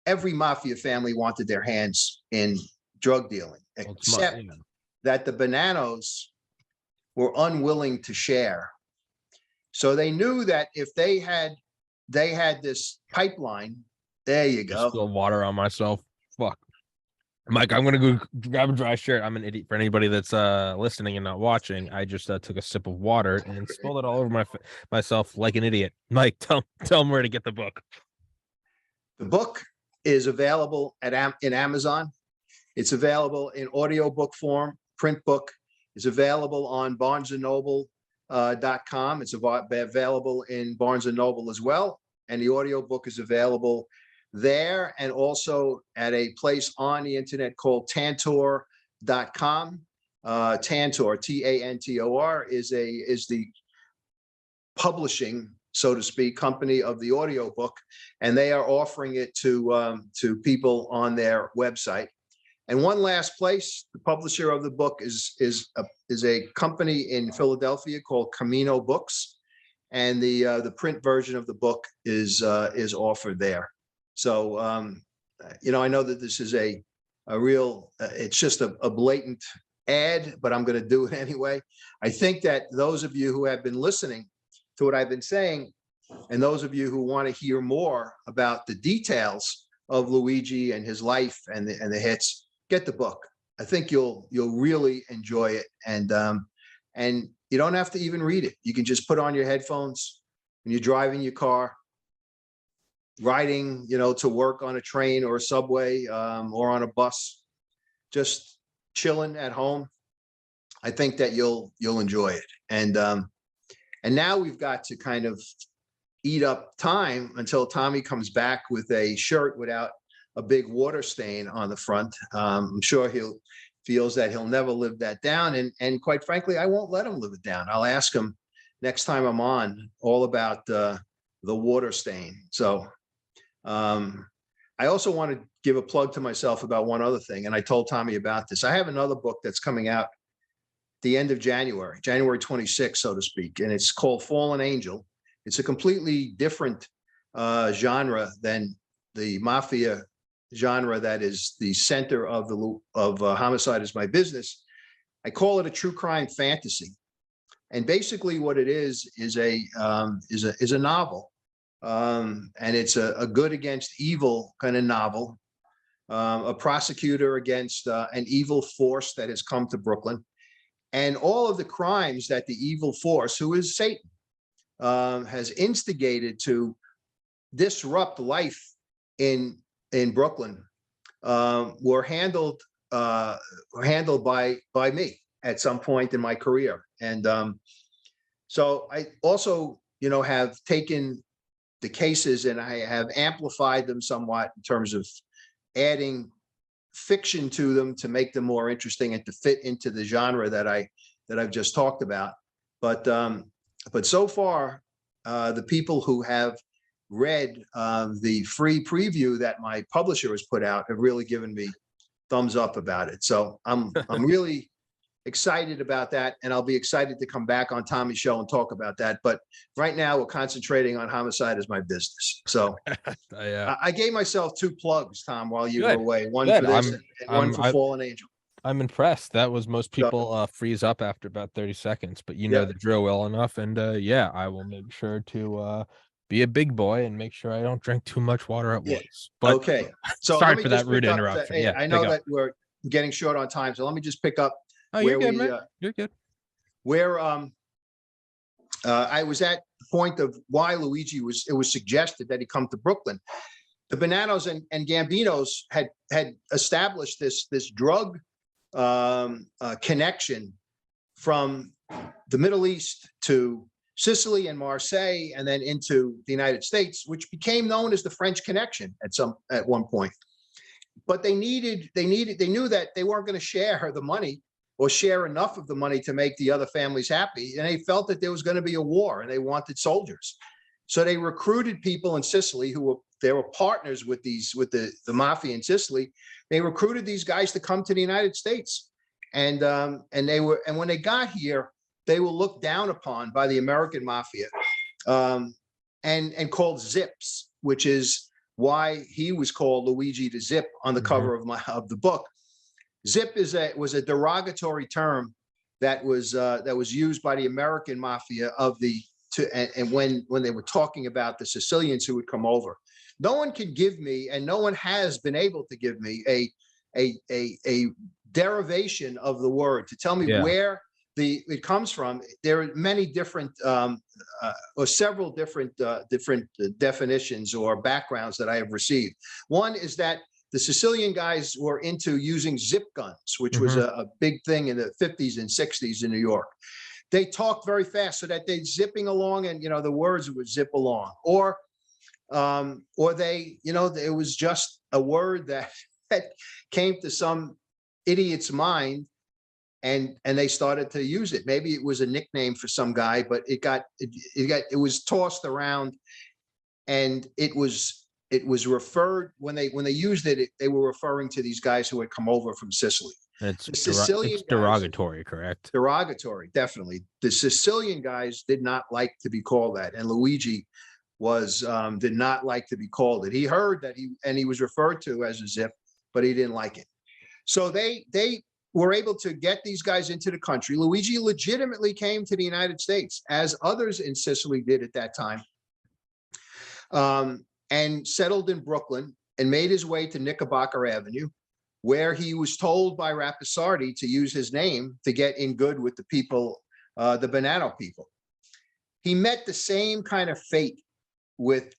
Speaker 2: every mafia family wanted their hands in drug dealing, except that the Bonannos were unwilling to share. So they knew that if they had this pipeline, there you go.
Speaker 1: Spill water on myself. Fuck. Mike, I'm gonna go grab a dry shirt. I'm an idiot. For anybody that's listening and not watching, I just took a sip of water and spilled it all over myself like an idiot. Mike, tell them where to get the book.
Speaker 2: The book is available in Amazon. It's available in audiobook form. Print book is available on barnesandnoble.com. It's available in Barnes and Noble as well. And the audiobook is available there and also at a place on the internet called Tantor.com. Tantor, Tantor, is the publishing, so to speak, company of the audiobook, and they are offering it to people on their website. And one last place, the publisher of the book is a company in Philadelphia called Camino Books, and the print version of the book is offered there. So you know, I know that this is a real, it's just a blatant ad, but I'm going to do it anyway. I think that those of you who have been listening to what I've been saying, and those of you who want to hear more about the details of Luigi and his life and the hits, get the book. I think you'll really enjoy it, and you don't have to even read it. You can just put on your headphones when you're driving your car, riding, you know, to work on a train or a subway or on a bus, just chilling at home. I think that you'll enjoy it, and now we've got to kind of eat up time until Tommy comes back with a shirt without a big water stain on the front. I'm sure he'll feels that he'll never live that down. And quite frankly, I won't let him live it down. I'll ask him next time I'm on all about the water stain. So I also want to give a plug to myself about one other thing. And I told Tommy about this. I have another book that's coming out the end of January 26th, so to speak. And it's called Fallen Angel. It's a completely different genre than the mafia genre that is the center of Homicide Is My Business. I call it a true crime fantasy, and basically what it is a novel, and it's a good against evil kind of novel. A prosecutor against an evil force that has come to Brooklyn, and all of the crimes that the evil force, who is Satan, has instigated to disrupt life in Brooklyn, were handled by me at some point in my career. And so I also, have taken the cases and I have amplified them somewhat in terms of adding fiction to them to make them more interesting and to fit into the genre that I've just talked about. But so far, the people who have read the free preview that my publisher has put out have really given me thumbs up about it. So I'm really excited about that, and I'll be excited to come back on Tommy's show and talk about that. But right now we're concentrating on Homicide Is My Business. So I gave myself 2 plugs, Tom, while you were away. One for this and one for Fallen Angel. I'm
Speaker 1: impressed. That was, most people freeze up after about 30 seconds, but you know the drill well enough. And I will make sure to be a big boy and make sure I don't drink too much water at once. But
Speaker 2: okay. So
Speaker 1: sorry for that rude interruption.
Speaker 2: I know that we're getting short on time, so let me just pick up.
Speaker 1: Oh, you're good, man. You're good.
Speaker 2: Where I was at the point of why Luigi it was suggested that he come to Brooklyn. The Bonannos and Gambinos had established this drug connection from the Middle East to Sicily and Marseille, and then into the United States, which became known as the French Connection at one point. but they knew that they weren't going to share the money or share enough of the money to make the other families happy. And they felt that there was going to be a war and they wanted soldiers. So they recruited people in Sicily they were partners with the mafia in Sicily. They recruited these guys to come to the United States. And when they got here, they were looked down upon by the American mafia, and called Zips, which is why he was called Luigi the Zip on the cover of the book. Zip was a derogatory term that was used by the American mafia and when they were talking about the Sicilians who would come over. No one could give me, and no one has been able to give me a derivation of the word to tell me where it comes from. There are many different or several different definitions or backgrounds that I have received. One is that the Sicilian guys were into using zip guns, which was a big thing in the 50s and 60s in New York. They talked very fast so that they're zipping along, and the words would zip along, or they, it was just a word that came to some idiot's mind, and they started to use it. Maybe it was a nickname for some guy, but it was tossed around, and it was referred, when they used it, they were referring to these guys who had come over from Sicily.
Speaker 1: It's derogatory, correct?
Speaker 2: Derogatory, definitely. The Sicilian guys did not like to be called that, and Luigi did not like to be called it. He heard that he was referred to as a Zip, but he didn't like it. So they were able to get these guys into the country. Luigi legitimately came to the United States, as others in Sicily did at that time, and settled in Brooklyn and made his way to Knickerbocker Avenue, where he was told by Rapisardi to use his name to get in good with the people, the Bonanno people. He met the same kind of fate with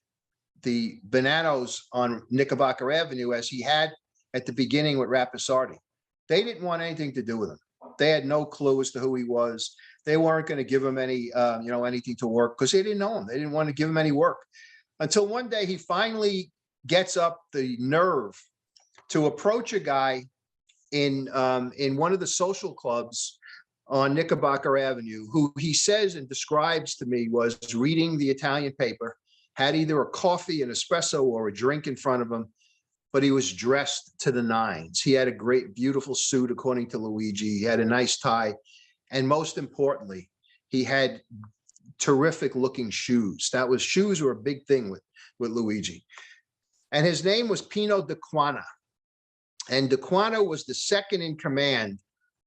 Speaker 2: the Bonannos on Knickerbocker Avenue as he had at the beginning with Rapisardi. They didn't want anything to do with him. They had no clue as to who he was. They weren't going to give him any, anything to work, because they didn't know him. They didn't want to give him any work, until one day he finally gets up the nerve to approach a guy in one of the social clubs on Knickerbocker Avenue, who he says and describes to me was reading the Italian paper, had either a coffee, an espresso, or a drink in front of him, but he was dressed to the nines. He had a great, beautiful suit, according to Luigi. He had a nice tie. And most importantly, he had terrific looking shoes. Shoes were a big thing with Luigi. And his name was Pino DeQuana. And DeQuana was the second in command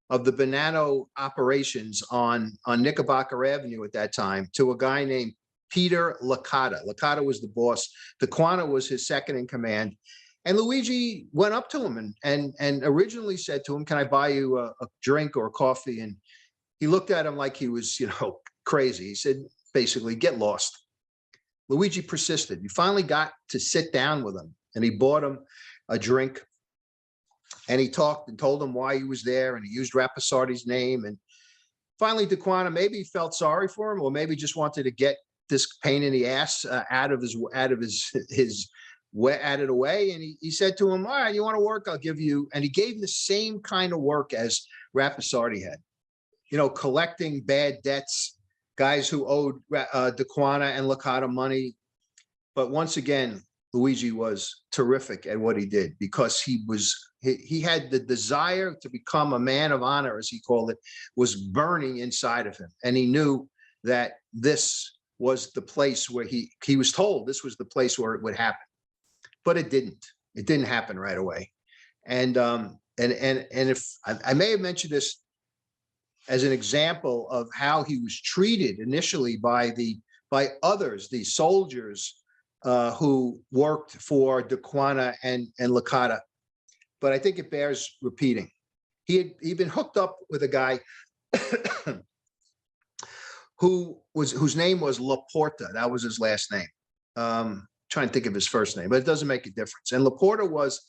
Speaker 2: of the Bonanno operations on Knickerbocker Avenue at that time, to a guy named Peter Licata. Licata was the boss. DeQuana was his second in command. And Luigi went up to him and originally said to him, "Can I buy you a drink or a coffee?" And he looked at him like he was, crazy. He said, basically, "Get lost." Luigi persisted. He finally got to sit down with him, and he bought him a drink. And he talked and told him why he was there, and he used Rapisardi's name. And finally, DeQuana maybe felt sorry for him, or maybe just wanted to get this pain in the ass out of the way. And he said to him, "All right, you want to work? I'll give you." And he gave the same kind of work as Rapisardi had, collecting bad debts, guys who owed DeQuana and Licata money. But once again, Luigi was terrific at what he did, because he had the desire to become a man of honor, as he called it, was burning inside of him. And he knew that this was the place where he was told this was the place where it would happen. But it didn't happen right away. And if I may have mentioned this as an example of how he was treated initially by others, the soldiers who worked for DeQuana and Licata, but I think it bears repeating. He'd been hooked up with a guy whose name was Laporta. That was his last name. Trying to think of his first name, but it doesn't make a difference. And Laporta was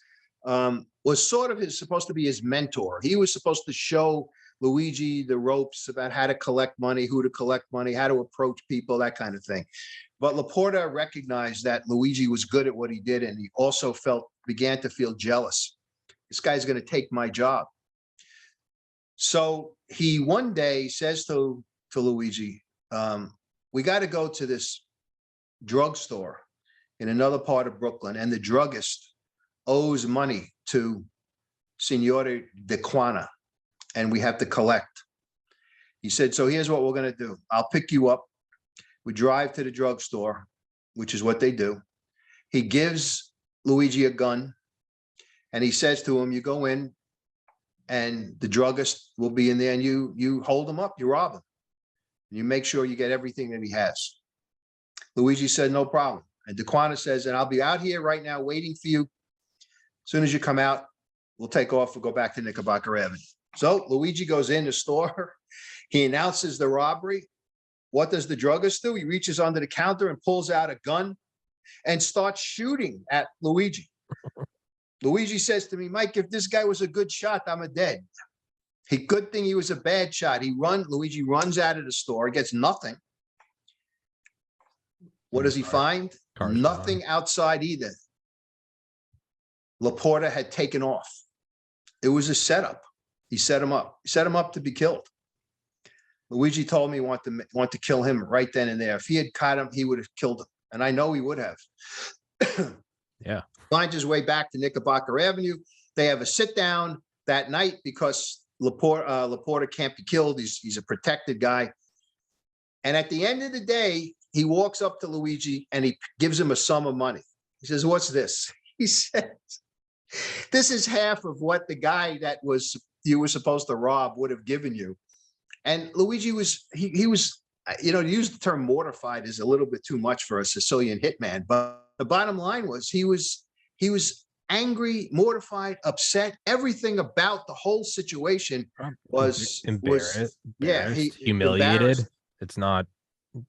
Speaker 2: sort of supposed to be his mentor. He was supposed to show Luigi the ropes about how to collect money, who to collect money, how to approach people, that kind of thing. But Laporta recognized that Luigi was good at what he did, and he also began to feel jealous This guy's going to take my job. So he one day says to Luigi, we got to go to this drugstore in another part of Brooklyn, and the druggist owes money to Signore Dequana, and we have to collect. He said, so here's what we're going to do. I'll pick you up. We drive to the drugstore, which is what they do. He gives Luigi a gun, and he says to him, you go in, and the druggist will be in there, and you hold him up, you rob him. You make sure you get everything that he has. Luigi said, no problem. And Dequana says, and I'll be out here right now waiting for you. As soon as you come out, we'll take off. We'll go back to Knickerbocker Avenue. So Luigi goes in the store. He announces the robbery. What does the druggist do? He reaches under the counter and pulls out a gun and starts shooting at Luigi. Luigi says to me, Mike, if this guy was a good shot, I'm a dead. Good thing he was a bad shot. Luigi runs out of the store, gets nothing. What does he find? Nothing outside either. Laporta had taken off. It was a setup. He set him up. He set him up to be killed. Luigi told me he want to kill him right then and there. If he had caught him, he would have killed him. And I know he would have.
Speaker 1: Yeah.
Speaker 2: Finds his way back to Knickerbocker Avenue. They have a sit down that night because Laporta can't be killed. He's a protected guy. And at the end of the day, he walks up to Luigi and he gives him a sum of money. He says, what's this? He says, this is half of what the guy that you were supposed to rob would have given you. And Luigi was, he was, to use the term mortified is a little bit too much for a Sicilian hitman. But the bottom line was he was angry, mortified, upset. Everything about the whole situation was
Speaker 1: embarrassed.
Speaker 2: Yeah,
Speaker 1: humiliated. It's not.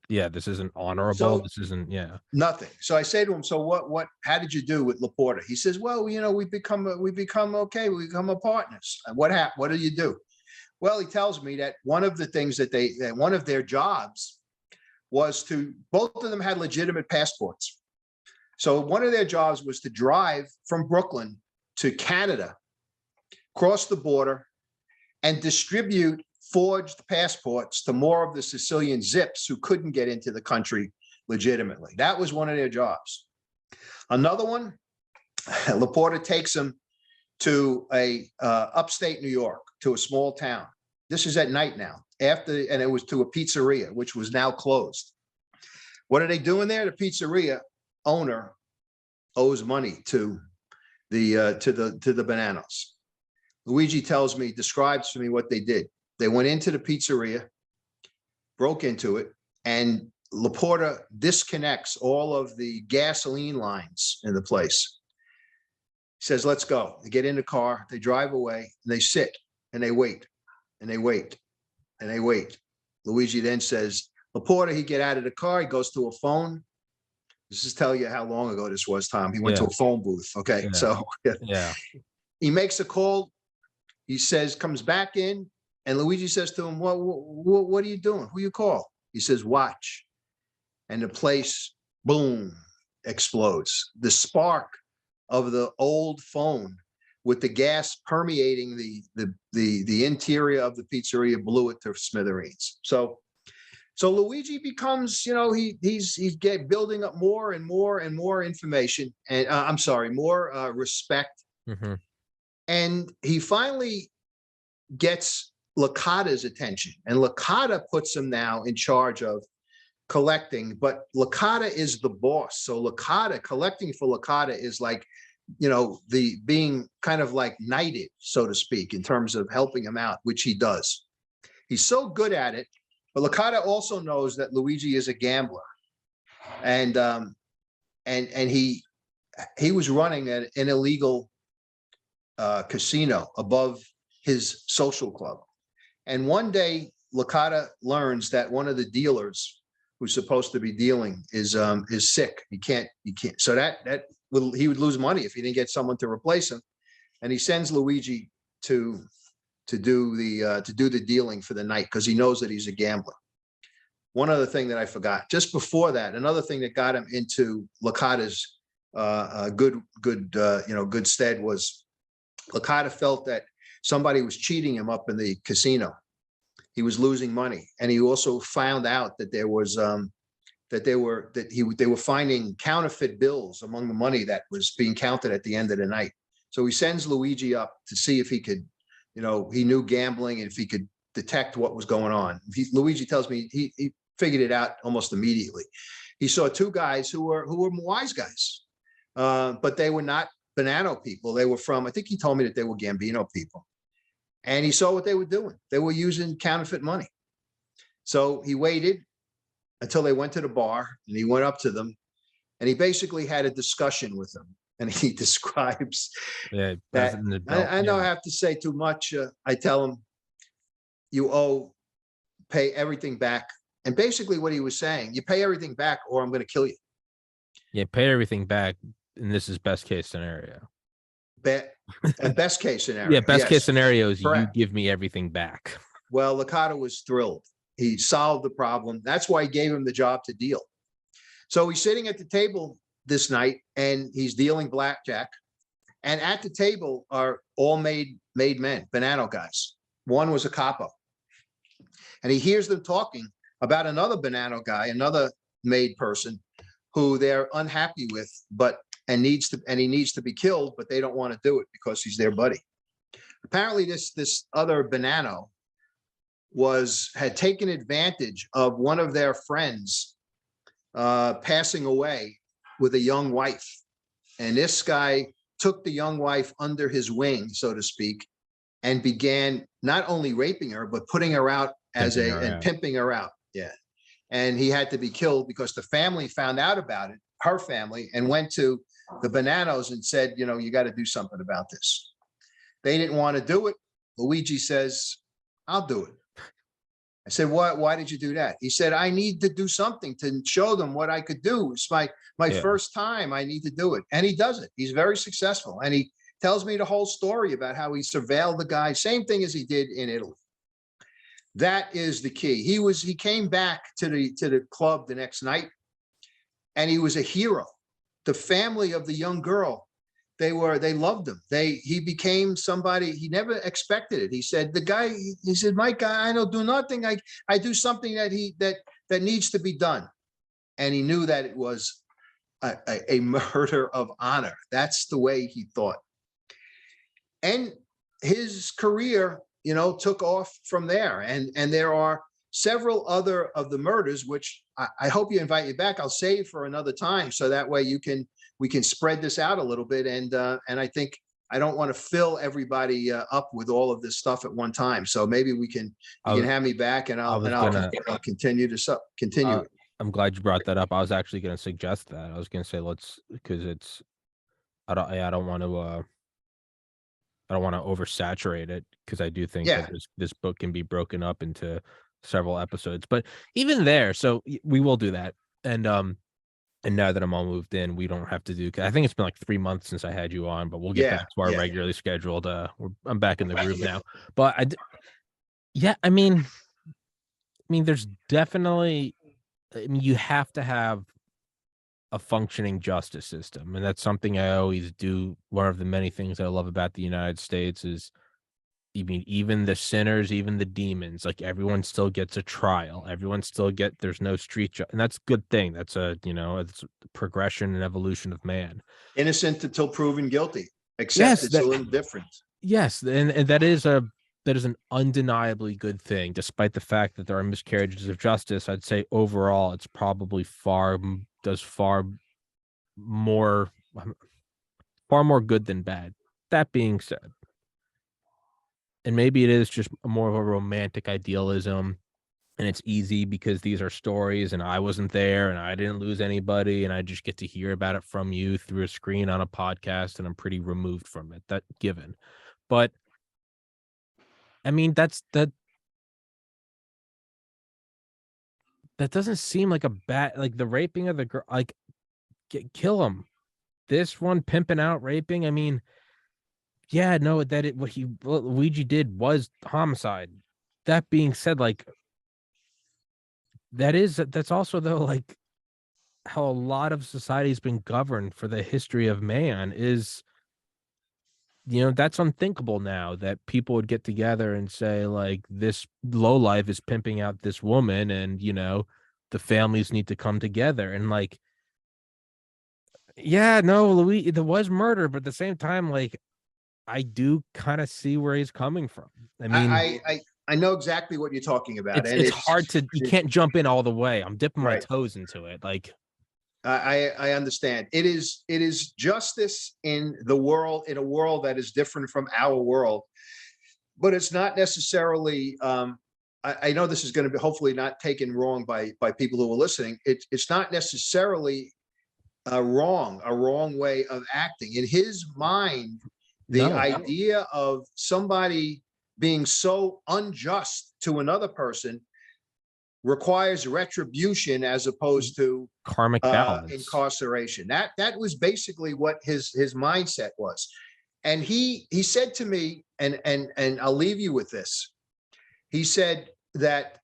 Speaker 1: Yeah, this isn't honorable. This isn't. Yeah,
Speaker 2: nothing. So I say to him, so what? How did you do with Laporta? He says, well, we become okay. We become partners. And what happened? What do you do? Well, he tells me that one of the things that one of their jobs was both of them had legitimate passports. So one of their jobs was to drive from Brooklyn to Canada, cross the border, and distribute forged passports to more of the Sicilian zips who couldn't get into the country legitimately. That was one of their jobs. Another one, Laporta takes him to upstate New York, to a small town. This is at night now. And it was to a pizzeria, which was now closed. What are they doing there? The pizzeria owner owes money to the Bananas. Luigi describes to me what they did. They went into the pizzeria, broke into it, and Laporta disconnects all of the gasoline lines in the place. He says, let's go. They get in the car, they drive away, and they sit, and they wait, and they wait, and they wait. Luigi then says, Laporta, he get out of the car, he goes to a phone. This is tell you how long ago this was, Tom. He went to a phone booth, okay?
Speaker 1: Yeah.
Speaker 2: So
Speaker 1: yeah,
Speaker 2: he makes a call. He says, comes back in, and Luigi says to him, what are you doing? Who you call? He says, watch. And the place, boom, explodes. The spark of the old phone with the gas permeating the interior of the pizzeria blew it to smithereens. So Luigi becomes, he's building up more and more and more information, and more respect.
Speaker 1: Mm-hmm.
Speaker 2: And he finally gets Licata's attention, and Licata puts him now in charge of collecting, but Licata is the boss. So collecting for Licata is like, the being kind of like knighted, so to speak, in terms of helping him out, which he does. He's so good at it. But Licata also knows that Luigi is a gambler, and he was running an illegal casino above his social club. And one day, Licata learns that one of the dealers who's supposed to be dealing is sick. He can't. So he would lose money if he didn't get someone to replace him. And he sends Luigi to do the dealing for the night because he knows that he's a gambler. One other thing that I forgot, just before that, another thing that got him into Licata's good stead was Licata felt that somebody was cheating him up in the casino. He was losing money, and he also found out that there was they were finding counterfeit bills among the money that was being counted at the end of the night. So he sends Luigi up to see if he could, he knew gambling and if he could detect what was going on. Luigi tells me he figured it out almost immediately. He saw two guys who were wise guys, but they were not Bonanno people. They were from, I think he told me that they were Gambino people. And he saw what they were doing. They were using counterfeit money. So he waited until they went to the bar, and he went up to them, and he basically had a discussion with them. And he describes that, I know I have to say too much. I tell him, you pay everything back. And basically what he was saying, you pay everything back or I'm going to kill you.
Speaker 1: Yeah, pay everything back. And this is best case scenario.
Speaker 2: Best case scenario.
Speaker 1: Yeah, best case scenario is
Speaker 2: correct.
Speaker 1: You give me everything back.
Speaker 2: Well, Licata was thrilled. He solved the problem. That's why he gave him the job to deal. So he's sitting at the table this night and he's dealing blackjack. And at the table are all made men, Bonanno guys. One was a capo. And he hears them talking about another Bonanno guy, another made person who they're unhappy with, and he needs to be killed, but they don't want to do it because he's their buddy. Apparently this other Bonanno had taken advantage of one of their friends passing away with a young wife. And this guy took the young wife under his wing, so to speak, and began not only raping her, but putting her out and pimping her out. Yeah. And he had to be killed because the family found out about it, her family, and went to the Bonannos and said, you got to do something about this. They didn't want to do it. Luigi says, I'll do it. I said, why did you do that? He said, I need to do something to show them what I could do. It's my first time. I need to do it. And he does it. He's very successful. And he tells me the whole story about how he surveilled the guy. Same thing as he did in Italy. That is the key. He came back to the club the next night, and he was a hero. The family of the young girl, they loved him. He became somebody he never expected it. He said, Mike, I don't do nothing. I do something that needs to be done. And he knew that it was a murder of honor. That's the way he thought. And his career, took off from there. And there are several other of the murders, which I hope you invite me back. I'll save for another time. So that way we can spread this out a little bit. And I think I don't want to fill everybody up with all of this stuff at one time. So maybe you can have me back and I'll continue to continue.
Speaker 1: I'm glad you brought that up. I was actually going to suggest that. I was going to say, because I don't want to oversaturate it, because I do think that this book can be broken up into several episodes. But even there, so we will do that. And now that I'm all moved in, we don't have to do. I think it's been like 3 months since I had you on, but we'll get back to our regularly scheduled. I'm back in the groove now. But I mean, there's definitely. You have to have a functioning justice system, and that's something I always do. One of the many things I love about the United States is, even the sinners, even the demons, like everyone still gets a trial. Everyone still there's no street and that's a good thing. That's it's progression and evolution of man.
Speaker 2: Innocent until proven guilty, except it's a little different.
Speaker 1: Yes, and that is an undeniably good thing, despite the fact that there are miscarriages of justice. I'd say overall, it's probably far more good than bad. That being said, and maybe it is just more of a romantic idealism, and it's easy because these are stories and I wasn't there and I didn't lose anybody, and I just get to hear about it from you through a screen on a podcast, and I'm pretty removed from it. That given. But that doesn't seem like a bad, like the raping of the girl, like kill him. This one pimping out raping. What Luigi did was homicide. That being said, that's also though, like how a lot of society has been governed for the history of man is that's unthinkable now, that people would get together and say, like, this lowlife is pimping out this woman, and the families need to come together. And like, yeah, no, Louis, there was murder, but at the same time, like, I do kind of see where he's coming from. I mean,
Speaker 2: I know exactly what you're talking about, and
Speaker 1: it's hard to, you can't jump in all the way. I'm dipping my
Speaker 2: right.
Speaker 1: toes into it. Like,
Speaker 2: I understand. It is justice in a world that is different from our world, but it's not necessarily. I know this is going to be hopefully not taken wrong by people who are listening. It's not necessarily a wrong way of acting. In his mind, the
Speaker 1: no,
Speaker 2: idea of somebody being so unjust to another person requires retribution as opposed to
Speaker 1: karmic balance.
Speaker 2: incarceration. That was basically what his mindset was. And he said to me, and I'll leave you with this. He said that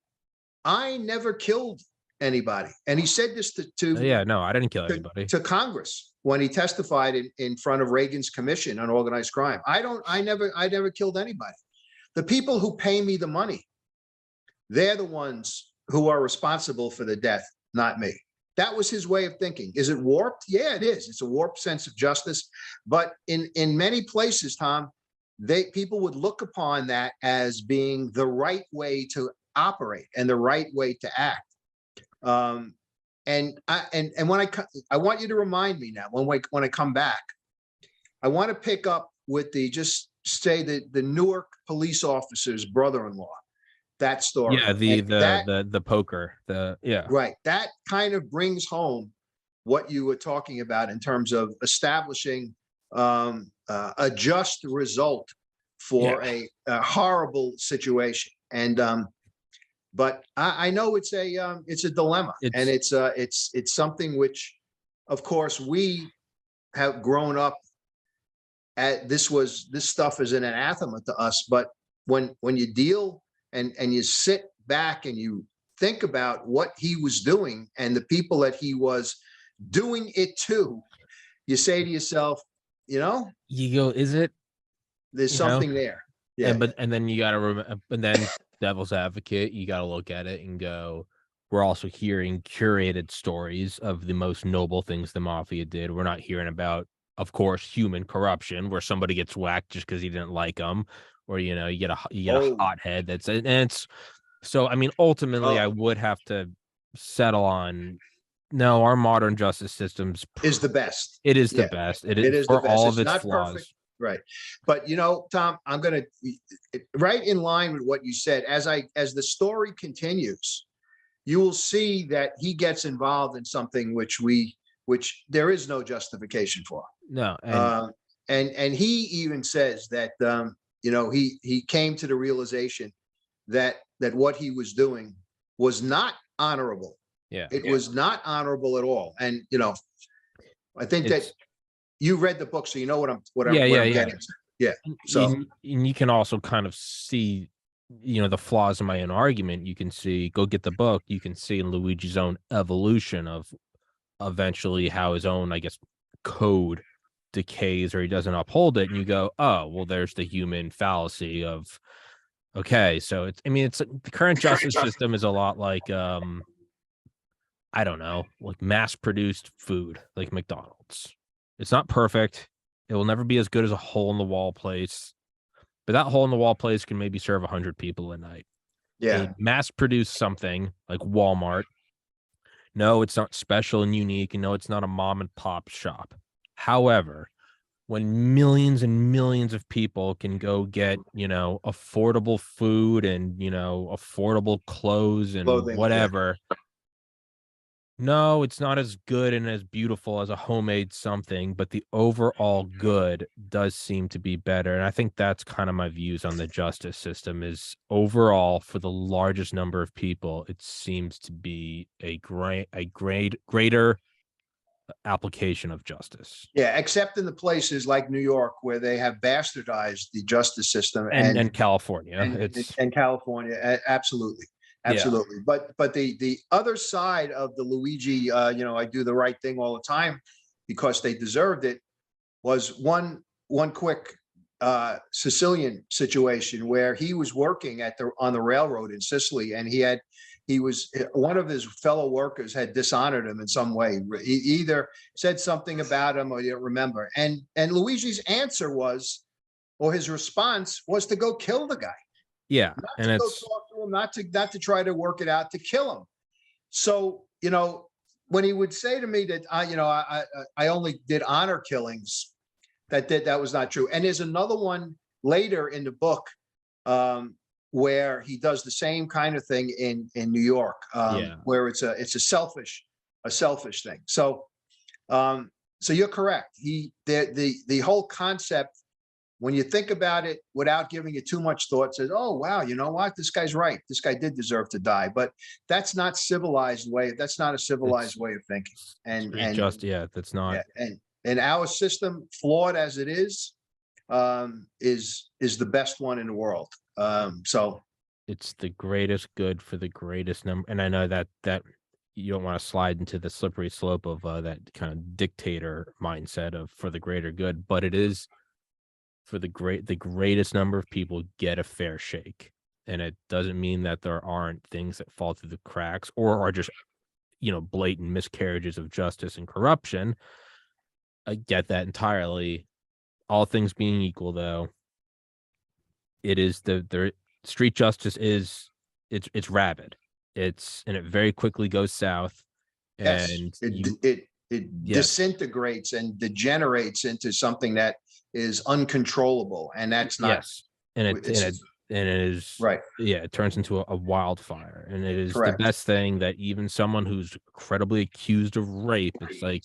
Speaker 2: I never killed anybody. And he said this
Speaker 1: Yeah, no, I didn't kill anybody.
Speaker 2: to Congress when he testified in front of Reagan's Commission on Organized Crime. I never killed anybody. The people who pay me the money, they're the ones who are responsible for the death, not me. That was his way of thinking. Is it warped? Yeah, it is. It's a warped sense of justice. But in many places, Tom, people would look upon that as being the right way to operate and the right way to act. And when I want you to remind me now, when I come back, I want to pick up with just say the Newark police officer's brother-in-law. That story.
Speaker 1: Yeah, the poker. Yeah.
Speaker 2: Right. That kind of brings home what you were talking about in terms of establishing a just result for a horrible situation. And but I know it's a dilemma, and it's something which, of course, we have grown up at. This stuff is an anathema to us. But when you deal and you sit back and you think about what he was doing and the people that he was doing it to, you say to yourself, you
Speaker 1: go, is it?
Speaker 2: There's something there. Yeah.
Speaker 1: And then you got to remember, and then devil's advocate, you got to look at it and go, we're also hearing curated stories of the most noble things the mafia did. We're not hearing about, of course, human corruption where somebody gets whacked just because he didn't like them, or you get a hothead and it's so. I mean, ultimately, I would have to settle on no. Our modern justice system's
Speaker 2: is the best.
Speaker 1: It is the best. It is for all of its flaws.
Speaker 2: Perfect. Right. But Tom, I'm going to right in line with what you said. As the story continues, you will see that he gets involved in something which there is no justification for.
Speaker 1: No.
Speaker 2: And he even says that he came to the realization that what he was doing was not honorable.
Speaker 1: Yeah.
Speaker 2: It was not honorable at all. And I think that you read the book, so you know what I'm getting to. Yeah. So
Speaker 1: and you can also kind of see, the flaws in my own argument. You can see, go get the book. You can see in Luigi's own evolution of eventually how his own, I guess, code decays or he doesn't uphold it. And you go, oh, well, there's the human fallacy of, okay. So it's the current justice system is a lot like, I don't know, like mass produced food, like McDonald's. It's not perfect. It will never be as good as a hole in the wall place, but that hole in the wall place can maybe serve 100 people a night.
Speaker 2: Yeah.
Speaker 1: Mass produce something like Walmart. No, it's not special and unique. And no, it's not a mom and pop shop. However, when millions and millions of people can go get, affordable food and, affordable clothes and
Speaker 2: Clothing,
Speaker 1: whatever. Yeah. No, it's not as good and as beautiful as a homemade something, but the overall good does seem to be better. And I think that's kind of my views on the justice system is overall for the largest number of people, it seems to be a greater application of justice.
Speaker 2: Yeah, except in the places like New York where they have bastardized the justice system
Speaker 1: and California.
Speaker 2: And California, absolutely. Absolutely. Yeah. But the other side of the Luigi, I do the right thing all the time because they deserved it, was one quick Sicilian situation where he was working on the railroad in Sicily, and one of his fellow workers had dishonored him in some way. He either said something about him or you don't remember. And Luigi's answer was, or his response was, to go kill the guy.
Speaker 1: Yeah.
Speaker 2: Not
Speaker 1: And
Speaker 2: to go
Speaker 1: it's
Speaker 2: talk to him, not to try to work it out, to kill him. So, when he would say to me that I only did honor killings, that was not true. And there's another one later in the book where he does the same kind of thing in New York, where it's a selfish thing. So you're correct. The whole concept, when you think about it without giving it too much thought, says, oh, wow, you know what? This guy's right. This guy did deserve to die. But that's not civilized way. That's not a civilized way of thinking. And
Speaker 1: that's not.
Speaker 2: Yeah, and our system, flawed as it is the best one in the world. So
Speaker 1: it's the greatest good for the greatest number. And I know that you don't want to slide into the slippery slope of that kind of dictator mindset of for the greater good, but it is for the greatest number of people get a fair shake. And it doesn't mean that there aren't things that fall through the cracks or are just, blatant miscarriages of justice and corruption. I get that entirely. All things being equal, though, it is the street justice is it's rabid. And it very quickly goes south. And
Speaker 2: it disintegrates and degenerates into something that is uncontrollable, and that's not.
Speaker 1: Yes, and it is
Speaker 2: right.
Speaker 1: Yeah, it turns into a wildfire, and it is
Speaker 2: Correct.
Speaker 1: the best thing that even someone who's credibly accused of rape, it's like,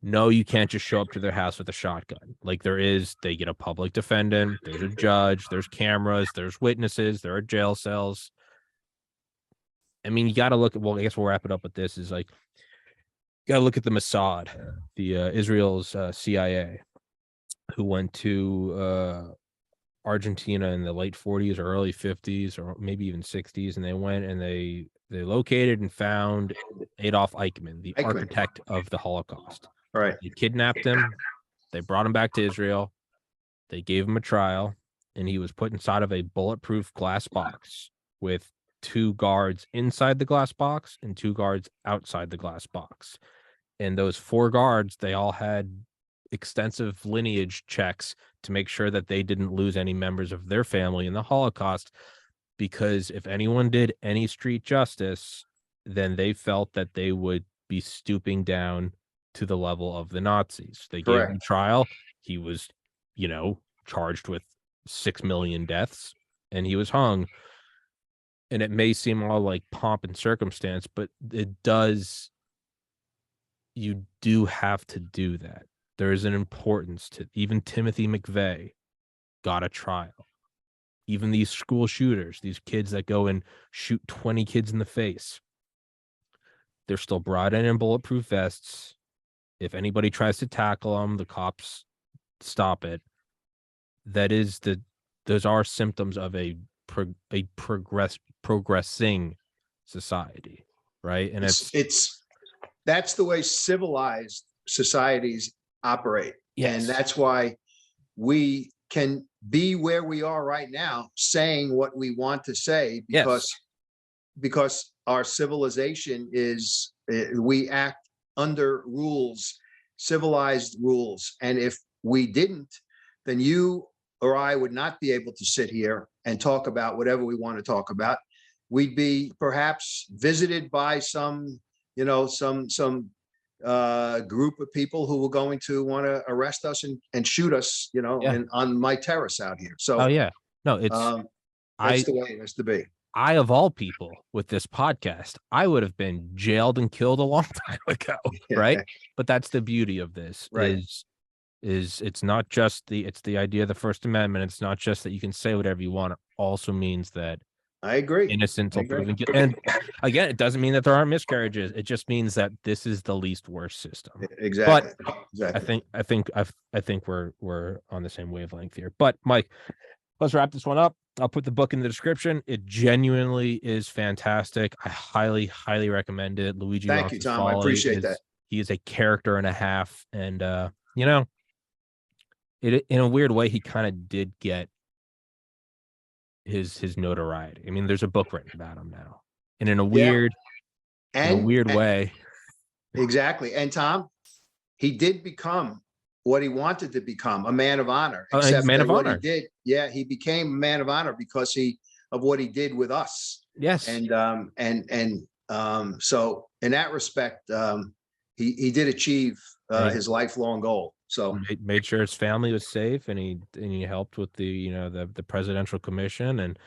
Speaker 1: no, you can't just show up to their house with a shotgun. Like they get a public defendant, there's a judge, there's cameras, there's witnesses, there are jail cells. I mean, you got to look at, I guess we'll wrap it up with this, is like, you got to look at the Mossad, the Israel's CIA, who went to Argentina in the late 40s or early 50s or maybe even 60s, and they went and they located and found Adolf Eichmann, the architect of the Holocaust.
Speaker 2: Right.
Speaker 1: They kidnapped him. They brought him back to Israel. They gave him a trial, and he was put inside of a bulletproof glass box with 2 guards inside the glass box and 2 guards outside the glass box. And those 4 guards, they all had extensive lineage checks to make sure that they didn't lose any members of their family in the Holocaust, because if anyone did any street justice, then they felt that they would be stooping down to the level of the Nazis. They gave him a trial. He was, charged with 6 million deaths, and he was hung. And it may seem all like pomp and circumstance, but you do have to do that. There is an importance to, even Timothy McVeigh got a trial. Even these school shooters, these kids that go and shoot 20 kids in the face, they're still brought in bulletproof vests. If anybody tries to tackle them, the cops stop it. Those are symptoms of a progressing society, right? And
Speaker 2: that's the way civilized societies operate.
Speaker 1: Yes.
Speaker 2: And that's why we can be where we are right now, saying what we want to say, because our civilization is, we act under rules, civilized rules. And if we didn't, then you or I would not be able to sit here and talk about whatever we want to talk about. We'd be perhaps visited by some group of people who were going to want to arrest us and shoot us, on my terrace out here. So,
Speaker 1: no,
Speaker 2: that's the way it has to be.
Speaker 1: I, of all people, with this podcast, I would have been jailed and killed a long time ago, right? But that's the beauty of this, is it's not just it's the idea of the First Amendment. It's not just that you can say whatever you want. It also means that
Speaker 2: I agree.
Speaker 1: Innocent until proven guilty. And again, it doesn't mean that there aren't miscarriages. It just means that this is the least worst system.
Speaker 2: Exactly.
Speaker 1: But
Speaker 2: exactly.
Speaker 1: I think we're on the same wavelength here. But Mike, let's wrap this one up. I'll put the book in the description. It genuinely is fantastic. I highly, highly recommend it. Luigi.
Speaker 2: Thank you, Tom. I appreciate that.
Speaker 1: He is a character and a half, and it in a weird way, he kind of did get his notoriety. I mean, there's a book written about him now, and in a
Speaker 2: Yeah.
Speaker 1: weird
Speaker 2: And
Speaker 1: way.
Speaker 2: exactly. And Tom, he did become what he wanted to become, a man of honor,
Speaker 1: A
Speaker 2: except
Speaker 1: man
Speaker 2: that
Speaker 1: of
Speaker 2: what he
Speaker 1: honor.
Speaker 2: did, yeah, he became a man of honor because of what he did with us.
Speaker 1: Yes.
Speaker 2: So in that respect, he did achieve
Speaker 1: And
Speaker 2: his lifelong goal. So
Speaker 1: he made sure his family was safe, and he helped with the presidential commission. And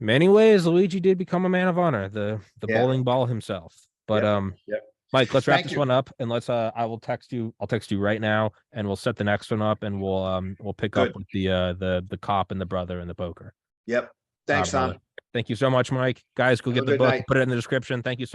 Speaker 1: many ways, Luigi did become a man of honor, the
Speaker 2: yeah,
Speaker 1: bowling ball himself. But
Speaker 2: yeah, yeah.
Speaker 1: Mike, let's wrap
Speaker 2: Thank
Speaker 1: this
Speaker 2: you.
Speaker 1: one up, and let's I'll text you right now, and we'll set the next one up, and we'll pick up
Speaker 2: Good.
Speaker 1: with the cop and the brother and the poker.
Speaker 2: Yep. Thanks,
Speaker 1: Brother.
Speaker 2: Tom.
Speaker 1: Thank you so much, Mike. Guys, go
Speaker 2: Have a
Speaker 1: get the
Speaker 2: good
Speaker 1: book.
Speaker 2: night.
Speaker 1: Put it in the description. Thank you so